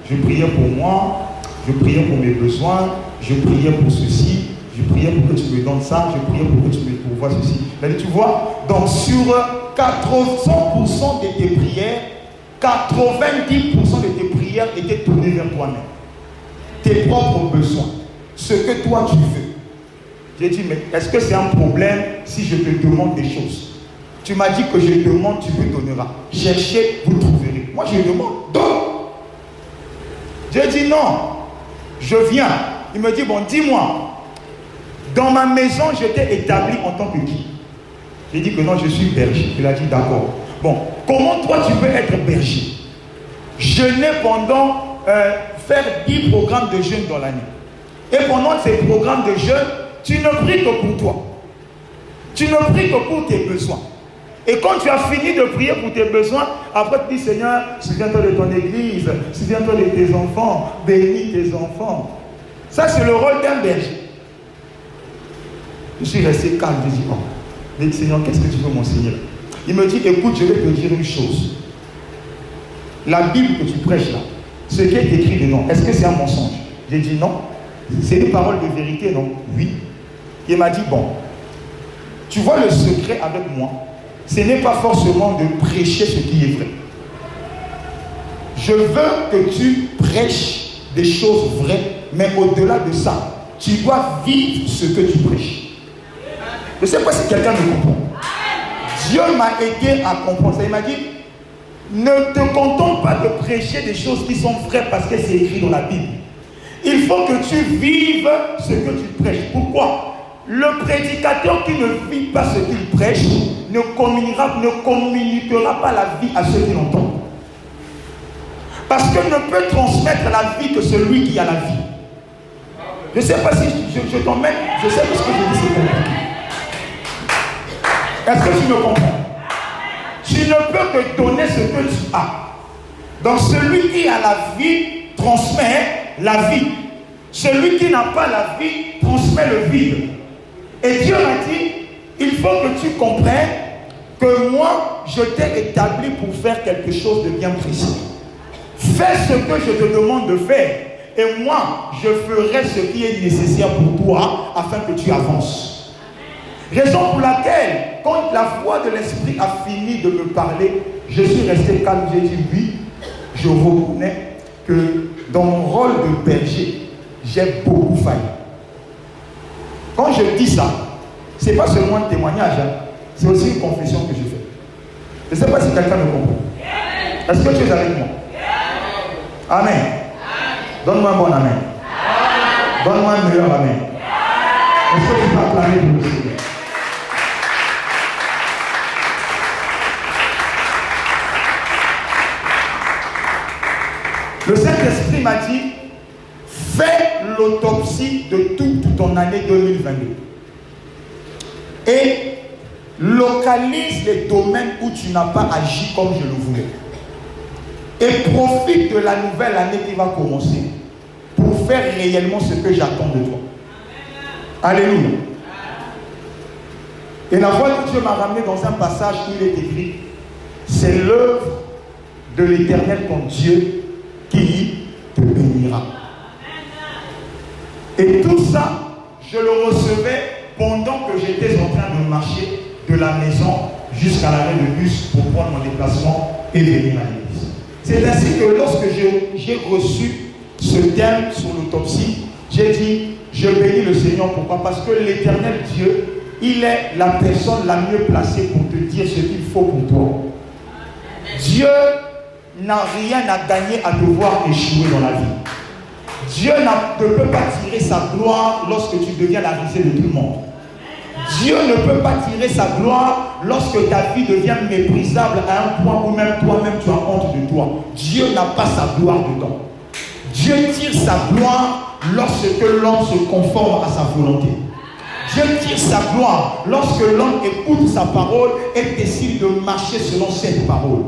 je priais pour moi, je priais pour mes besoins, je priais pour ceci, je priais pour que tu me donnes ça, je priais pour que tu me pourvoies ceci. Mais tu vois, donc sur 80% de tes prières, 90% de tes prières étaient tournées vers toi-même. Tes propres besoins, ce que toi tu veux. J'ai dit, mais est-ce que c'est un problème si je te demande des choses? Tu m'as dit que je demande, tu me donneras. Cherchez, vous trouverez. Moi je demande, donne. J'ai dit non, je viens. Il me dit, bon, dis-moi, dans ma maison, j'étais établi en tant que qui? J'ai dit que non, je suis berger. Il a dit, d'accord. Bon, comment toi tu peux être berger? Jeûner pendant, faire 10 programmes de jeûne dans l'année. Et pendant ces programmes de jeûne, tu ne pries que pour toi. Tu ne pries que pour tes besoins. Et quand tu as fini de prier pour tes besoins, après tu dis, Seigneur, souviens-toi de ton église, souviens-toi de tes enfants, bénis tes enfants. Ça, c'est le rôle d'un berger. Je suis resté calme, je dis, oh, mais Seigneur, qu'est-ce que tu veux m'enseigner? Il me dit, écoute, je vais te dire une chose. La Bible que tu prêches là, ce qui est écrit dedans, est-ce que c'est un mensonge? J'ai dit non. C'est une parole de vérité, non? Oui. Il m'a dit, bon, tu vois le secret avec moi, ce n'est pas forcément de prêcher ce qui est vrai. Je veux que tu prêches des choses vraies, mais au-delà de ça, tu dois vivre ce que tu prêches. Je ne sais pas si quelqu'un me comprend. Dieu m'a aidé à comprendre ça. Il m'a dit, ne te contente pas de prêcher des choses qui sont vraies parce que c'est écrit dans la Bible. Il faut que tu vives ce que tu prêches. Pourquoi? Le prédicateur qui ne vit pas ce qu'il prêche ne communiquera pas la vie à ceux qui l'entendent. Parce que ne peut transmettre la vie que celui qui a la vie. Je ne sais pas si je t'emmène, je sais que ce que je dis c'est compliqué. Est-ce que tu me comprends? Tu ne peux que donner ce que tu as. Donc celui qui a la vie transmet la vie. Celui qui n'a pas la vie transmet le vide. Et Dieu m'a dit, il faut que tu comprennes que moi, je t'ai établi pour faire quelque chose de bien précis. Fais ce que je te demande de faire. Et moi, je ferai ce qui est nécessaire pour toi afin que tu avances. Raison pour laquelle, quand la voix de l'Esprit a fini de me parler, je suis resté calme. J'ai dit oui, je reconnais que dans mon rôle de berger, j'ai beaucoup failli. Quand je dis ça, ce n'est pas seulement un témoignage, hein, c'est aussi une confession que je fais. Je ne sais pas si quelqu'un me comprend. Est-ce que tu es avec moi? Amen. Donne-moi un bon amen. Donne-moi un meilleur amen. Est-ce que tu peux acclamer pour le Seigneur? Le Saint-Esprit m'a dit, fais l'autopsie de toute ton année 2022 et localise les domaines où tu n'as pas agi comme je le voulais. Et profite de la nouvelle année qui va commencer pour faire réellement ce que j'attends de toi. Alléluia. Et la voix de Dieu m'a ramené dans un passage où il est écrit, c'est l'œuvre de l'Éternel ton Dieu qui te bénira. Et tout ça, je le recevais pendant que j'étais en train de marcher de la maison jusqu'à l'arrêt de bus pour prendre mon déplacement et venir à l'église. C'est ainsi que lorsque j'ai reçu ce thème sur l'autopsie, j'ai dit, Je bénis le Seigneur. Pourquoi? Parce que l'Éternel Dieu, il est la personne la mieux placée pour te dire ce qu'il faut pour toi. Dieu n'a rien à gagner à devoir échouer dans la vie. Dieu ne peut pas tirer sa gloire lorsque tu deviens la risée de tout le monde. Dieu ne peut pas tirer sa gloire lorsque ta vie devient méprisable à un point où même toi-même tu as honte de toi. Dieu n'a pas sa gloire dedans. Dieu tire sa gloire lorsque l'homme se conforme à sa volonté. Dieu tire sa gloire lorsque l'homme écoute sa parole et décide de marcher selon cette parole.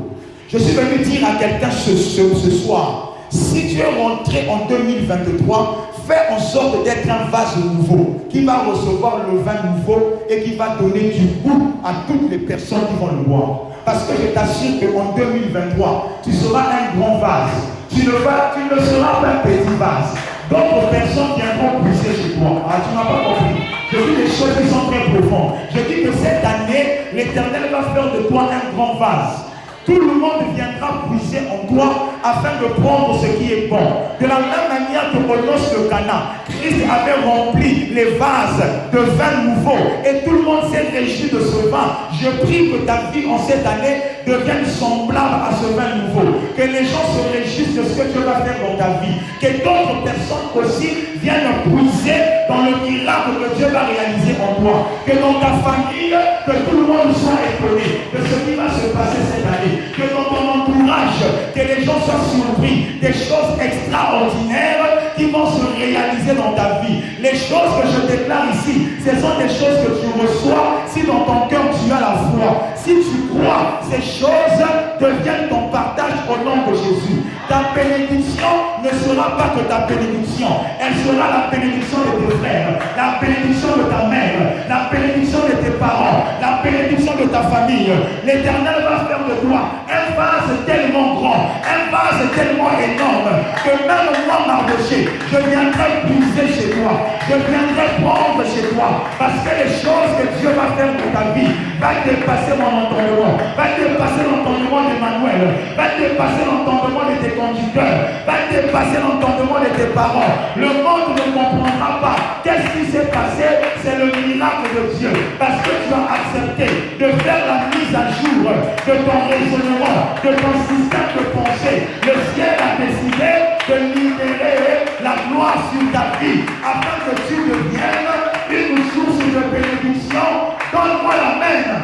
Je suis venu dire à quelqu'un ce soir, si tu es rentré en 2023, fais en sorte d'être un vase nouveau qui va recevoir le vin nouveau et qui va donner du goût à toutes les personnes qui vont le boire. Parce que je t'assure qu'en 2023, tu seras un grand vase. Tu ne seras pas un petit vase. D'autres personnes viendront puiser chez toi. Ah, tu n'as pas compris. Je dis des choses qui sont très profondes. Je dis que cette année, l'Éternel va faire de toi un grand vase. Tout le monde viendra puiser en toi afin de prendre ce qui est bon. De la même manière que au noces de Cana, Christ avait rempli les vases de vin nouveau et tout le monde s'est réjoui de ce vin. Je prie que ta vie en cette année devienne semblable à ce vin nouveau. Que les gens se réjouissent de ce que Dieu va faire dans ta vie. Que d'autres personnes aussi viennent puiser dans le miracle que Dieu va réaliser en toi. Que dans ta famille, que tout le monde soit étonné de ce qui va se passer cette année. Que dans ton entourage, que les gens soient surpris des choses extraordinaires qui vont se réaliser dans ta vie. Les choses que je déclare ici, ce sont des choses que tu reçois si dans ton cœur tu as la foi. Si tu crois, ces choses deviennent ton partage au nom de Jésus. Ta bénédiction ne sera pas que ta bénédiction. Elle sera la bénédiction de tes frères, la bénédiction de ta mère, la bénédiction de tes parents, la bénédiction de ta famille. L'Éternel va faire de toi un vase tellement grand, un vase tellement énorme que même moi, Mardoché, je viendrai puiser chez toi, je viendrai prendre chez toi, parce que les choses que Dieu va faire pour ta vie va dépasser mon entendement, va dépasser l'entendement d'Emmanuel, va dépasser l'entendement de tes conducteurs, va dépasser l'entendement de tes parents. Le monde ne comprendra pas qu'est-ce qui s'est passé, c'est le miracle de Dieu, parce que tu as accepté de faire la mise à jour de ton raisonnement, de ton système de pensée. Le ciel a décidé de libérer la gloire sur ta vie afin que tu deviennes une source de bénédiction. Donne-moi la main.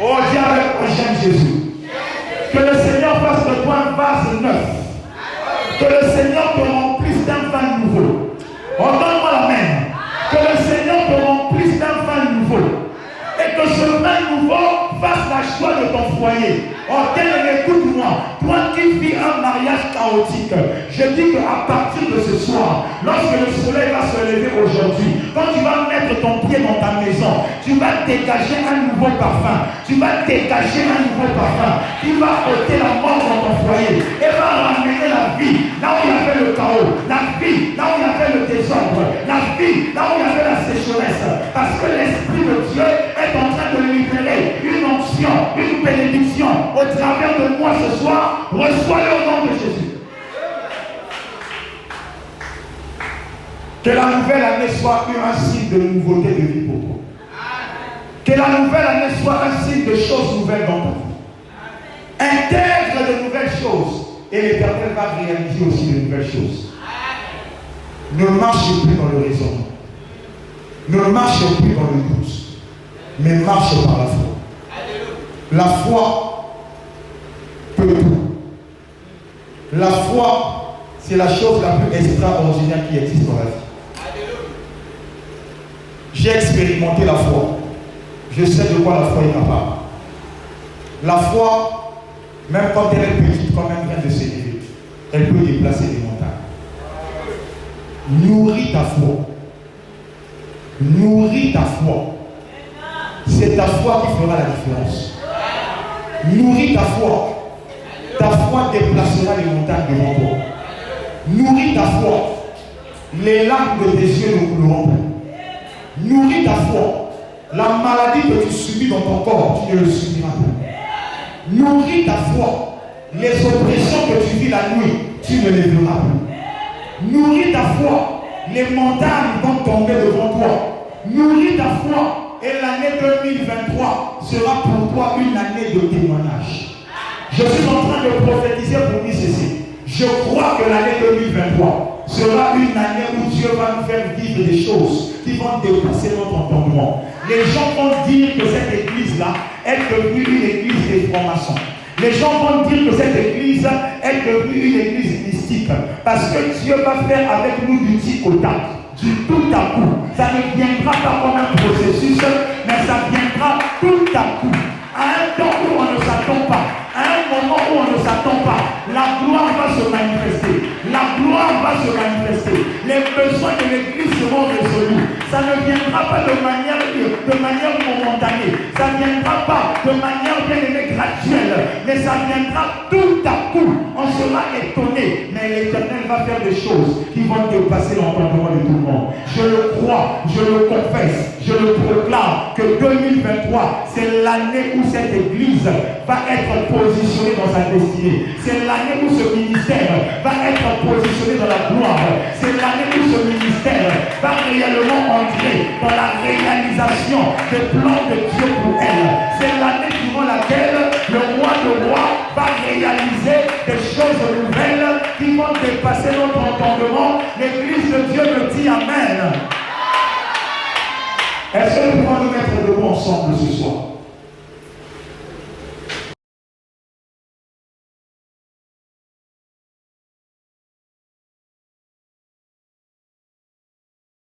Oh, dis avec moi, j'aime Jésus. Que le Seigneur fasse de toi un vase neuf. Que le Seigneur te remplisse d'un vin nouveau. Oh, donne-moi la main. Que le Seigneur te remplisse d'un vin nouveau. Et que ce vin nouveau fasse la joie de ton foyer. Oh, écoute-moi, toi qui vis un mariage chaotique, je dis qu'à partir de ce soir, lorsque le soleil va se lever aujourd'hui, quand tu vas mettre ton pied dans ta maison, tu vas dégager un nouveau parfum, tu vas dégager un nouveau parfum qui va ôter la mort dans ton foyer et va ramener la vie là où il y avait le chaos, la vie là où il y avait le désordre, la vie là où il y avait la sécheresse, parce que l'Esprit de Dieu est en train de libérer une onction, une bénédiction au travers de moi ce soir. Reçois-le au nom de Jésus. Que la nouvelle année soit un signe de nouveauté de vie pour toi. Que la nouvelle année soit un signe de choses nouvelles dans ta vie. Intègre de nouvelles choses et l'Éternel va réaliser aussi de nouvelles choses. Ne marche plus dans le raisonnement. Ne marche plus dans le doute, mais marche par la foi. La foi peut tout. La foi, c'est la chose la plus extraordinaire qui existe dans la vie. J'ai expérimenté la foi. Je sais de quoi la foi est capable. La foi, même quand elle est petite, quand elle vient de s'élever, elle peut déplacer des montagnes. Nourris ta foi. Nourris ta foi. C'est ta foi qui fera la différence. Nourris ta foi. Ta foi déplacera les montagnes devant toi. Nourris ta foi. Les larmes de tes yeux ne couleront plus. Nourris ta foi. La maladie que tu subis dans ton corps, tu ne le subiras plus. Nourris ta foi. Les oppressions que tu vis la nuit, tu ne les verras plus. Nourris ta foi. les montagnes vont tomber devant toi. Nourris ta foi et l'année 2023 sera pour toi une année de témoignage. Je suis en train de prophétiser pour dire ceci. Je crois que l'année 2023 sera une année où Dieu va nous faire vivre des choses qui vont dépasser notre entendement. Les gens vont dire que cette église-là est devenue une église des francs-maçons. Les gens vont dire que cette église est devenue une église mystique. Parce que Dieu va faire avec nous du tic au tac, du tout à coup. Ça ne viendra pas comme un processus, mais ça viendra tout à coup. À un temps où on ne s'attend pas, à un moment où on ne s'attend pas, la gloire va se manifester. La gloire va se manifester. Les besoins de l'église seront résolus. Ça ne viendra pas de manière momentanée. Ça ne viendra pas de manière bien aimée graduelle. Mais ça viendra tout à coup. On sera étonné. Mais l'Éternel va faire des choses qui vont dépasser l'entendement de tout le monde. Je le crois, je le confesse, je le proclame que 2023, c'est l'année où cette église va être positionnée dans sa destinée. C'est l'année où ce ministère va être positionné dans la gloire. C'est l'année où ce ministère va réellement entrer dans la réalisation des plans de Dieu pour elle. C'est l'année durant laquelle le roi de rois va réaliser des choses nouvelles qui vont dépasser notre entendement. L'église de Dieu me dit Amen. Est-ce que nous pouvons nous mettre debout ensemble ce soir?